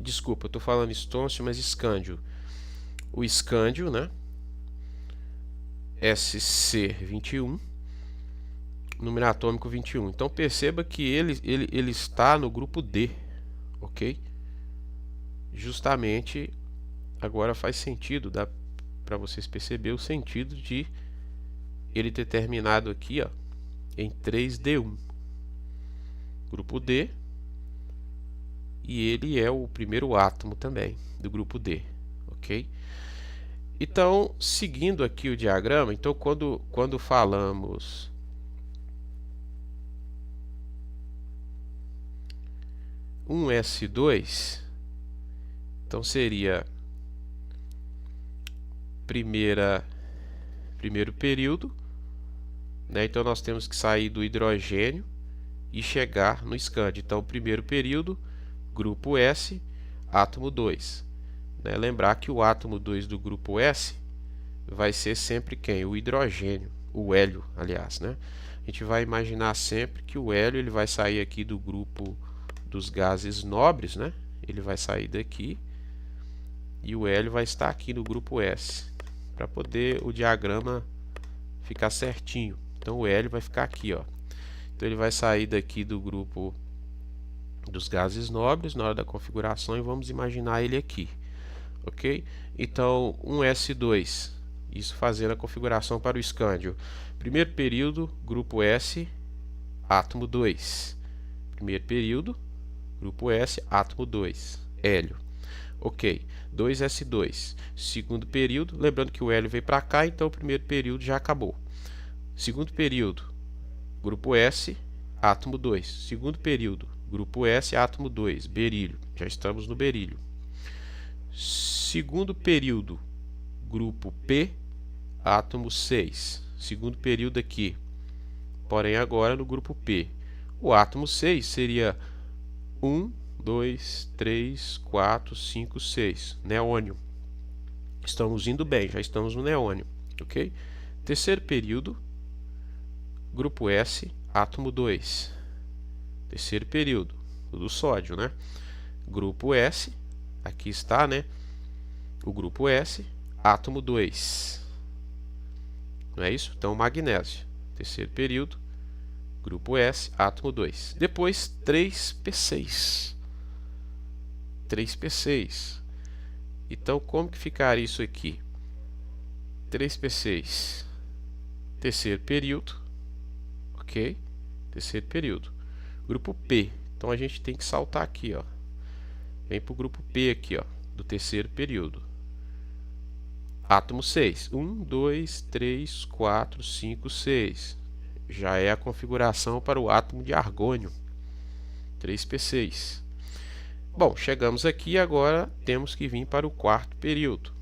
Desculpa, eu estou falando estrôncio, mas escândio. O escândio, né? SC21, número atômico 21. Então perceba que ele está no grupo D, ok? Justamente agora faz sentido, dá para vocês perceber o sentido de ele ter terminado aqui, ó, em 3D1, grupo D, e ele é o primeiro átomo também do grupo D, ok? Então, seguindo aqui o diagrama, então quando falamos um S2, então seria primeiro período, né? Então nós temos que sair do hidrogênio e chegar no escândio. Então, primeiro período, grupo S, átomo 2. Né? Lembrar que o átomo 2 do grupo S vai ser sempre quem? O hidrogênio, o hélio, aliás, né? A gente vai imaginar sempre que o hélio ele vai sair aqui do grupo dos gases nobres, né? Ele vai sair daqui e o hélio vai estar aqui no grupo S, para poder o diagrama ficar certinho. Então o hélio vai ficar aqui, ó. Então ele vai sair daqui do grupo dos gases nobres na hora da configuração e vamos imaginar ele aqui, ok? Então 1S2, isso fazendo a configuração para o escândio. Primeiro período, grupo S, átomo 2. Primeiro período, grupo S, átomo 2, hélio. Ok, 2S2. Segundo período, lembrando que o hélio veio para cá, então o primeiro período já acabou. Segundo período, grupo S, átomo 2. Segundo período, grupo S, átomo 2, berílio. Já estamos no berílio. Segundo período, grupo P, átomo 6. Segundo período aqui, porém agora no grupo P. O átomo 6 seria 1, 2, 3, 4, 5, 6. Neônio. Estamos indo bem, já estamos no neônio. Ok? Terceiro período, grupo S, átomo 2. Terceiro período, do sódio, né? Grupo S, aqui está, né? O grupo S, átomo 2. Não é isso? Então, magnésio. Terceiro período, grupo S, átomo 2. Depois, 3P6. 3P6. Então, como que ficaria isso aqui? 3P6. Terceiro período. Ok? Terceiro período. Grupo P. Então, a gente tem que saltar aqui, ó. Vem para o grupo P aqui, ó, do terceiro período. Átomo 6. 1, 2, 3, 4, 5, 6. Já é a configuração para o átomo de argônio. 3P6. Bom, chegamos aqui e agora temos que vir para o quarto período.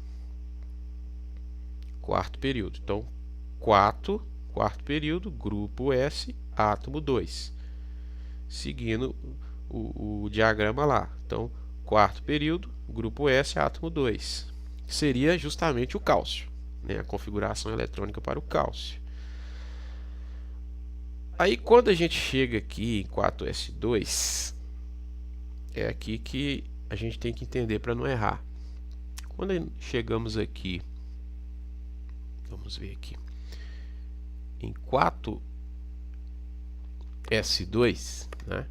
Quarto período. Então, quarto período, grupo S, átomo 2. Seguindo o diagrama lá. Então, quarto período, grupo S, átomo 2. Seria justamente o cálcio, né? A configuração eletrônica para o cálcio. Aí, quando a gente chega aqui em 4S2, é aqui que a gente tem que entender para não errar. Quando chegamos aqui, vamos ver aqui, em 4S2, né?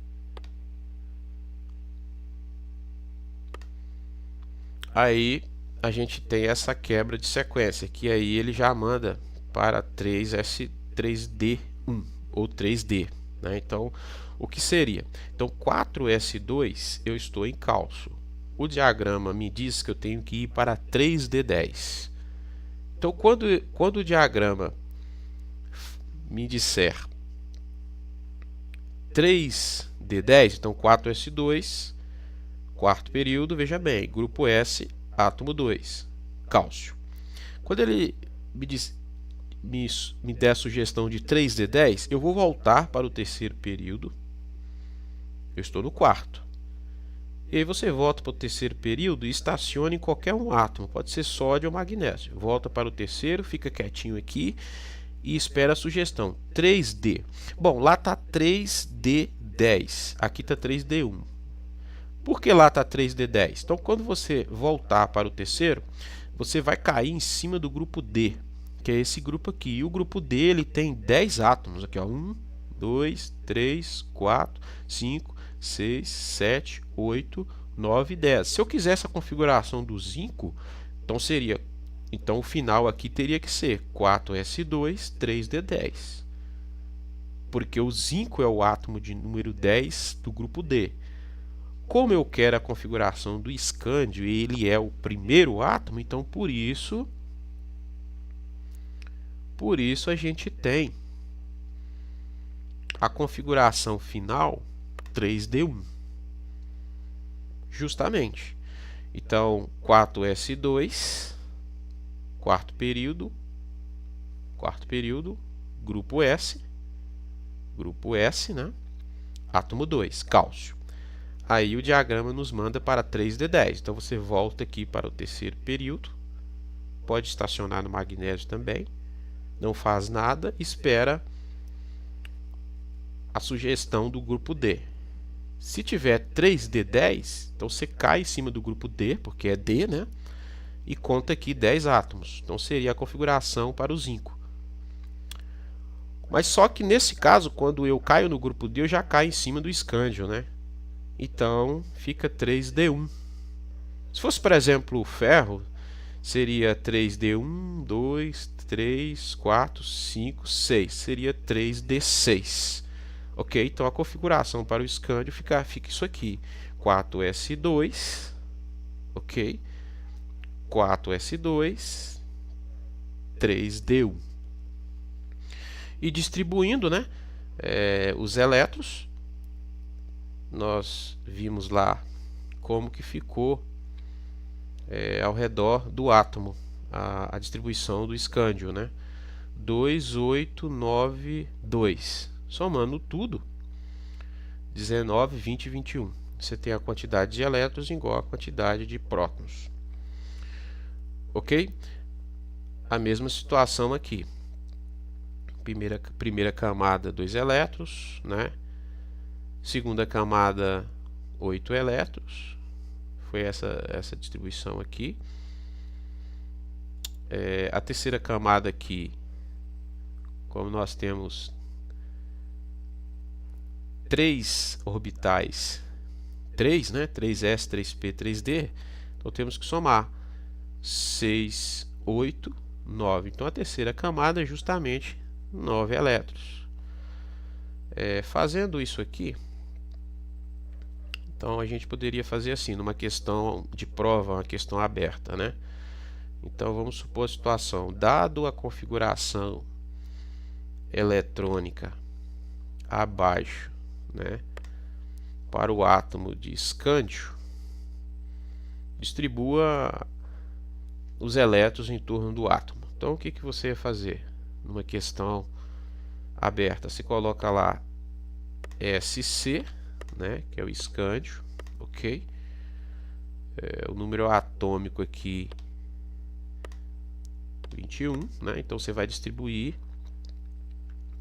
Aí a gente tem essa quebra de sequência, que aí ele já manda para 3D1 ou 3D, né? Então, o que seria? Então, 4S2 eu estou em cálcio, o diagrama me diz que eu tenho que ir para 3D10. Então, quando o diagrama me disser 3D10, então 4S2, quarto período, veja bem, grupo S, átomo 2, cálcio. Quando ele me der a sugestão de 3D10, eu vou voltar para o terceiro período. Eu estou no quarto. E aí você volta para o terceiro período e estaciona em qualquer um átomo, pode ser sódio ou magnésio. Volta para o terceiro, fica quietinho aqui e espera a sugestão. 3D. Bom, lá está 3D10, aqui está 3D1. Por que lá está 3D10? Então, quando você voltar para o terceiro, você vai cair em cima do grupo D, que é esse grupo aqui. E o grupo D ele tem 10 átomos. Aqui, ó, 1, 2, 3, 4, 5, 6, 7, 8, 9 e 10. Se eu quiser essa configuração do zinco, então o final aqui teria que ser 4S2, 3D10. Porque o zinco é o átomo de número 10 do grupo D. Como eu quero a configuração do escândio e ele é o primeiro átomo, então por isso a gente tem a configuração final 3D1. Justamente. Então 4S2, quarto período, grupo S, né? Átomo 2, cálcio. Aí o diagrama nos manda para 3D10. Então você volta aqui para o terceiro período. Pode estacionar no magnésio também. Não faz nada. Espera a sugestão do grupo D. Se tiver 3D10, então você cai em cima do grupo D, porque é D, né? E conta aqui 10 átomos. Então seria a configuração para o zinco. Mas só que nesse caso, quando eu caio no grupo D, eu já caio em cima do escândio, né? Então fica 3D1. Se fosse, por exemplo, o ferro, seria 3D1, 2, 3, 4, 5, 6. Seria 3D6. Ok? Então a configuração para o escândio fica isso aqui. 4S2. Ok? 4S2. 3D1. E distribuindo, né, os elétrons, nós vimos lá como que ficou ao redor do átomo a distribuição do escândio, né? 2, 8, 9, 2. Somando tudo, 19, 20 e 21. Você tem a quantidade de elétrons igual a quantidade de prótons. Ok? A mesma situação aqui. Primeira camada, 2 elétrons, né? Segunda camada, 8 elétrons. Foi essa distribuição aqui. A terceira camada aqui, como nós temos 3 orbitais, 3, né? 3s, 3p, 3d, então temos que somar 6, 8, 9. Então a terceira camada é justamente 9 elétrons. Fazendo isso aqui, então a gente poderia fazer assim, numa questão de prova, uma questão aberta, né? Então vamos supor a situação, dado a configuração eletrônica abaixo, né, para o átomo de escândio, distribua os elétrons em torno do átomo. Então o que você vai fazer? Numa questão aberta, você coloca lá SC, né, que é o escândio, ok? O número atômico aqui 21, né? Então você vai distribuir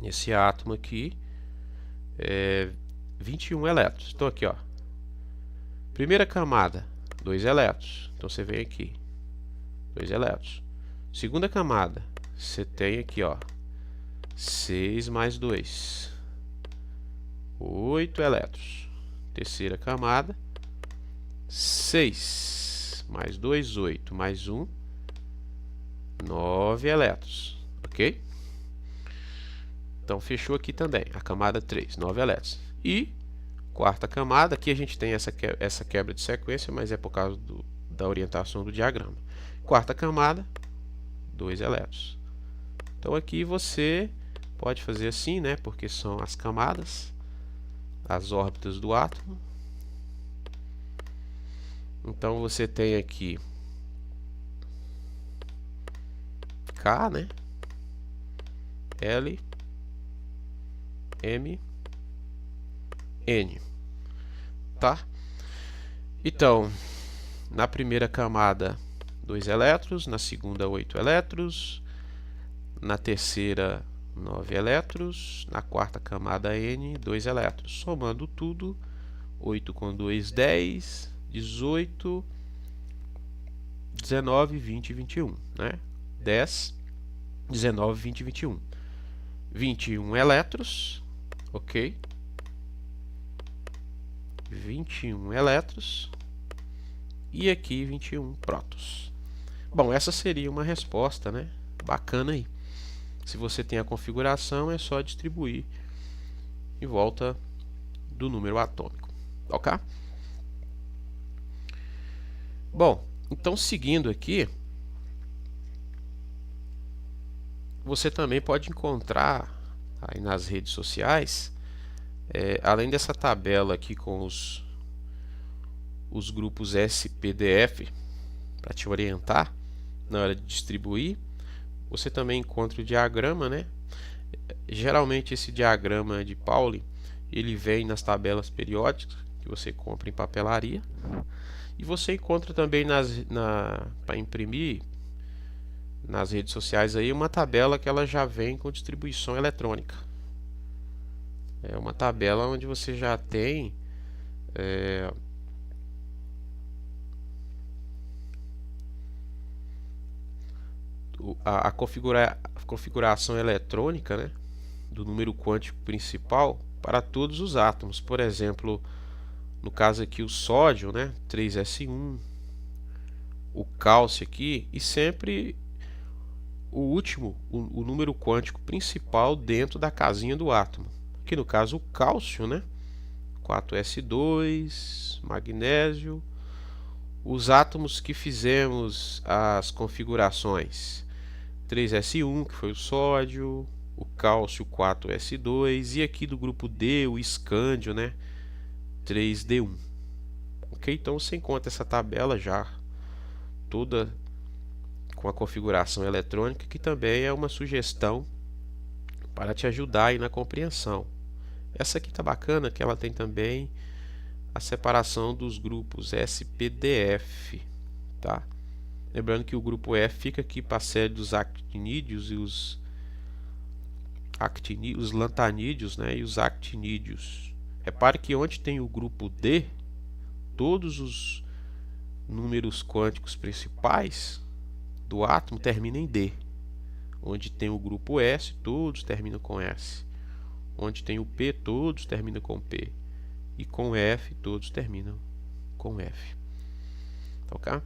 nesse átomo aqui 21 elétrons. Então aqui, ó, primeira camada, 2 elétrons. Então você vem aqui, 2 elétrons. Segunda camada, você tem aqui, ó, 6 mais 2, 8 elétrons. Terceira camada, 6 mais 2, 8 mais 1, 9 elétrons, ok? Então fechou aqui também a camada 3, 9 elétrons. E quarta camada, aqui a gente tem essa quebra de sequência, mas é por causa da orientação do diagrama. Quarta camada, 2 elétrons. Então aqui você pode fazer assim, né? Porque são as camadas, as órbitas do átomo. Então você tem aqui K, né? L, M, N, tá? Então, na primeira camada 2 elétrons, na segunda 8 elétrons, na terceira 9 elétrons, na quarta camada N 2 elétrons. Somando tudo, 8 com 2, 10, 18, 19, 20 e 21, né? 10, 19, 20 e 21. 21 elétrons, ok? 21 elétrons e aqui 21 prótons. Bom, essa seria uma resposta, né? Bacana aí. Se você tem a configuração, é só distribuir em volta do número atômico, ok? Bom, então seguindo aqui, você também pode encontrar aí nas redes sociais, além dessa tabela aqui com os grupos SPDF para te orientar na hora de distribuir, você também encontra o diagrama, né? Geralmente esse diagrama de Pauli ele vem nas tabelas periódicas que você compra em papelaria, e você encontra também para imprimir nas redes sociais aí uma tabela que ela já vem com distribuição eletrônica. É uma tabela onde você já tem a configuração eletrônica, né, do número quântico principal para todos os átomos. Por exemplo, no caso aqui o sódio, né, 3s1, o cálcio aqui, e sempre o último, o número quântico principal dentro da casinha do átomo. Aqui no caso o cálcio, né, 4s2, magnésio. Os átomos que fizemos as configurações 3s1, que foi o sódio, o cálcio 4s2, e aqui do grupo D, o escândio, né, 3d1. Ok? Então você encontra essa tabela já toda com a configuração eletrônica, que também é uma sugestão para te ajudar aí na compreensão. Essa aqui tá bacana, que ela tem também a separação dos grupos SPDF, tá? Lembrando que o grupo F fica aqui para a série dos actinídeos e os lantanídeos, né, e os actinídeos. Repare que onde tem o grupo D, todos os números quânticos principais do átomo terminam em D. Onde tem o grupo S, todos terminam com S. Onde tem o P, todos terminam com P. E com F, todos terminam com F. Ok?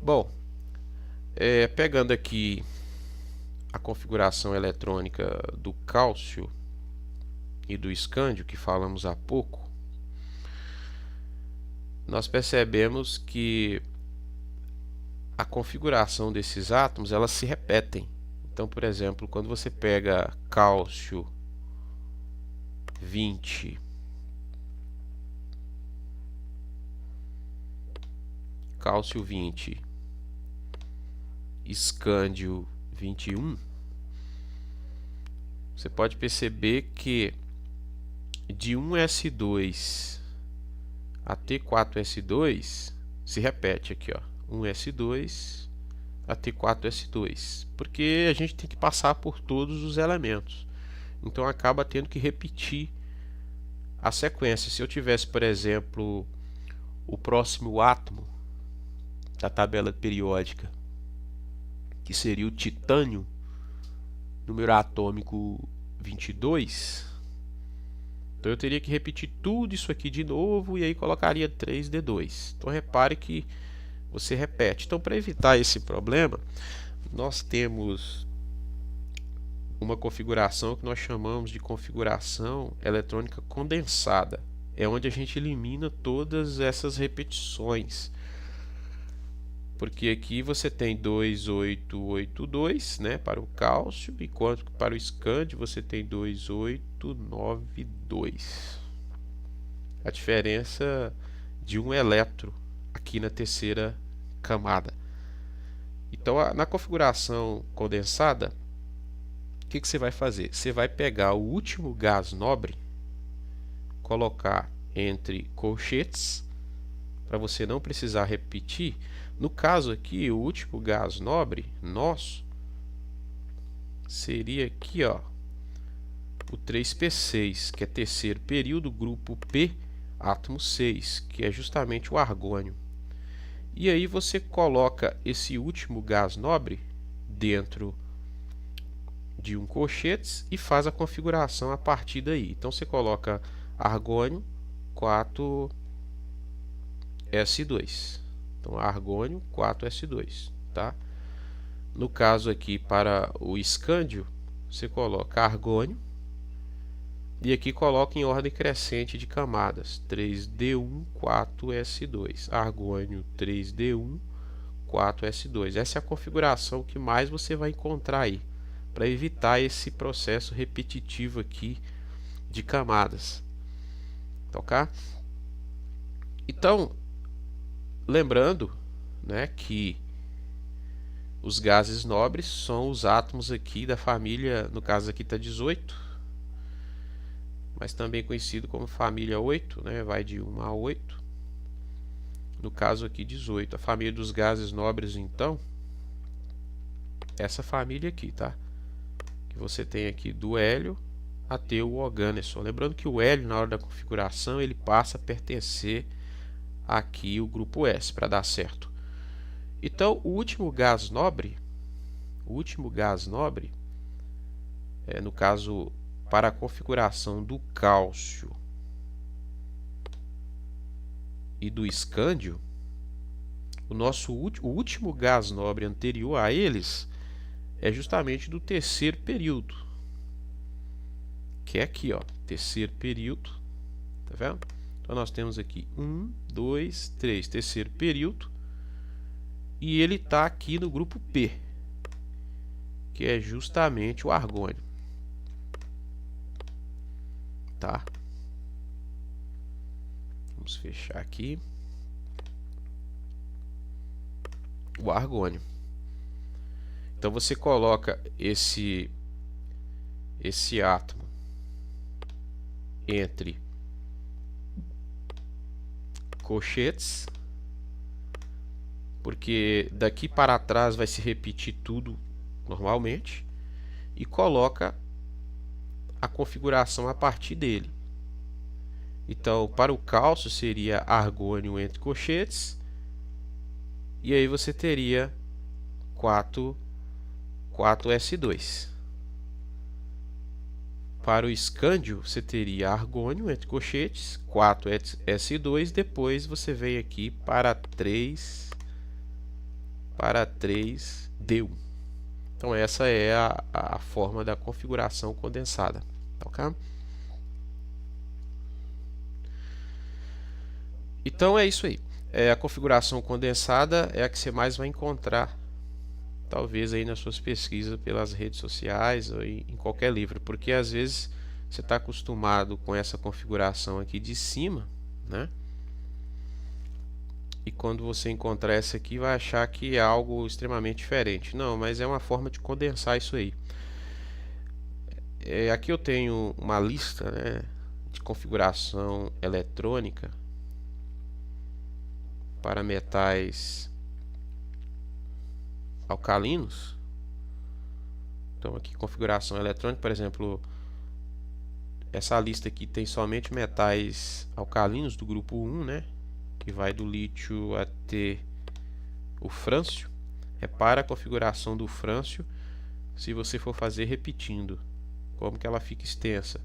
Bom, pegando aqui a configuração eletrônica do cálcio e do escândio, que falamos há pouco, nós percebemos que a configuração desses átomos, elas se repetem. Então, por exemplo, quando você pega cálcio 20, escândio 21, você pode perceber que de 1s2 a T4s2 se repete aqui, ó, 1s2 a T4s2, porque a gente tem que passar por todos os elementos, então acaba tendo que repetir a sequência. Se eu tivesse, por exemplo, o próximo átomo da tabela periódica, que seria o titânio, número atômico 22, então eu teria que repetir tudo isso aqui de novo, e aí colocaria 3d2. Então repare que você repete. Então, para evitar esse problema, nós temos uma configuração que nós chamamos de configuração eletrônica condensada. É onde a gente elimina todas essas repetições. Porque aqui você tem 2882, né, para o cálcio, enquanto que para o escândio você tem 2892. A diferença de um elétron aqui na terceira camada. Então, na configuração condensada, o que você vai fazer? Você vai pegar o último gás nobre, colocar entre colchetes, para você não precisar repetir. No caso aqui, o último gás nobre nosso seria aqui, ó, o 3p6, que é terceiro período, grupo P, átomo 6, que é justamente o argônio. E aí você coloca esse último gás nobre dentro de um colchetes e faz a configuração a partir daí. Então você coloca argônio 4s2. Então argônio 4s2, tá? No caso aqui para o escândio, você coloca argônio e aqui coloca em ordem crescente de camadas, 3d1 4s2, argônio 3d1 4s2. Essa é a configuração que mais você vai encontrar aí, para evitar esse processo repetitivo aqui de camadas. Ok? Então, lembrando, né, que os gases nobres são os átomos aqui da família, no caso aqui está 18, mas também conhecido como família 8, né, vai de 1 a 8. No caso aqui 18, a família dos gases nobres, então, essa família aqui, tá? Que você tem aqui do hélio até o orgâneson. Lembrando que o hélio, na hora da configuração, ele passa a pertencer aqui o grupo S para dar certo. Então, o último gás nobre, no caso para a configuração do cálcio e do escândio, o último gás nobre anterior a eles é justamente do terceiro período, que é aqui, ó, terceiro período, tá vendo? Então nós temos aqui 1, 2, 3, terceiro período, e ele está aqui no grupo P, que é justamente o argônio, tá? Vamos fechar aqui o argônio. Então você coloca esse átomo entre colchetes, porque daqui para trás vai se repetir tudo normalmente, e coloca a configuração a partir dele. Então, para o cálcio seria argônio entre colchetes, e aí você teria 4s2. Para o escândio, você teria argônio entre colchetes, 4s2, depois você vem aqui para 3d1. Então essa é a forma da configuração condensada, ok? Então é isso aí. A configuração condensada é a que você mais vai encontrar, talvez aí nas suas pesquisas pelas redes sociais ou em qualquer livro, porque às vezes você está acostumado com essa configuração aqui de cima, né? E quando você encontrar essa aqui vai achar que é algo extremamente diferente. Não, mas é uma forma de condensar isso aí. Aqui eu tenho uma lista, né, de configuração eletrônica para metais alcalinos. Então aqui configuração eletrônica, por exemplo, essa lista aqui tem somente metais alcalinos do grupo 1, né, que vai do lítio até o frâncio. Repara a configuração do frâncio se você for fazer repetindo, como que ela fica extensa.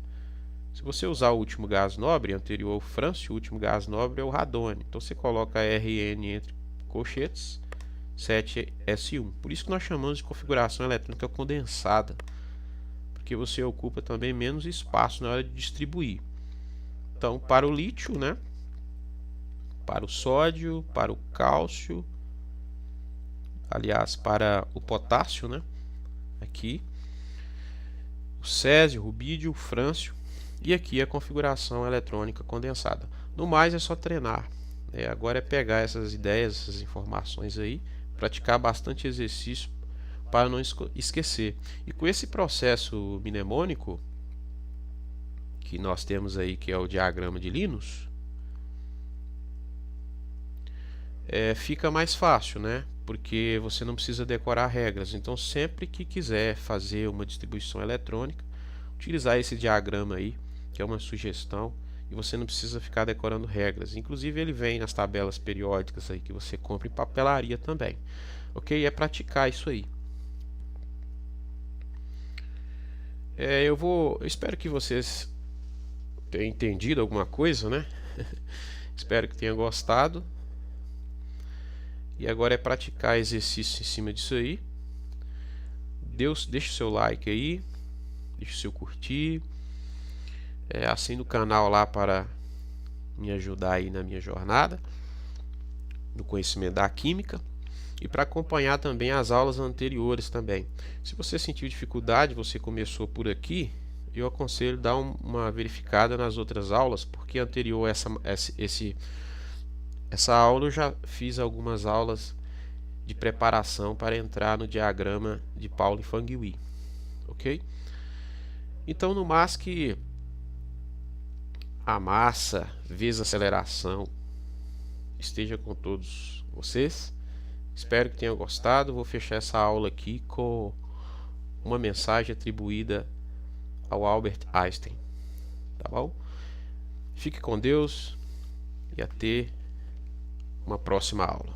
Se você usar o último gás nobre anterior ao frâncio, o último gás nobre é o radônio. Então você coloca Rn entre colchetes, 7s1. Por isso que nós chamamos de configuração eletrônica condensada, porque você ocupa também menos espaço na hora de distribuir. Então, para o lítio, né? Para o sódio, para o cálcio, aliás, para o potássio, né? Aqui, o césio, o rubídio, o frâncio, e aqui a configuração eletrônica condensada. No mais é só treinar. Agora é pegar essas ideias, essas informações aí, praticar bastante exercício para não esquecer. E com esse processo mnemônico que nós temos aí, que é o diagrama de Linus, fica mais fácil, né? Porque você não precisa decorar regras. Então, sempre que quiser fazer uma distribuição eletrônica, utilizar esse diagrama aí, que é uma sugestão, e você não precisa ficar decorando regras. Inclusive, ele vem nas tabelas periódicas aí que você compra em papelaria também. Ok? É praticar isso aí. Eu espero que vocês tenham entendido alguma coisa, né? Espero que tenham gostado. E agora é praticar exercício em cima disso aí. Deixe o seu like aí, deixe o seu curtir, assine o canal lá para me ajudar aí na minha jornada no conhecimento da química e para acompanhar também as aulas anteriores também. Se você sentiu dificuldade, você começou por aqui, eu aconselho dar uma verificada nas outras aulas, porque anterior a essa aula eu já fiz algumas aulas de preparação para entrar no diagrama de Pauli-Fangui, ok? Então, no mais que a massa vezes a aceleração esteja com todos vocês. Espero que tenham gostado. Vou fechar essa aula aqui com uma mensagem atribuída ao Albert Einstein, tá bom? Fique com Deus e até uma próxima aula.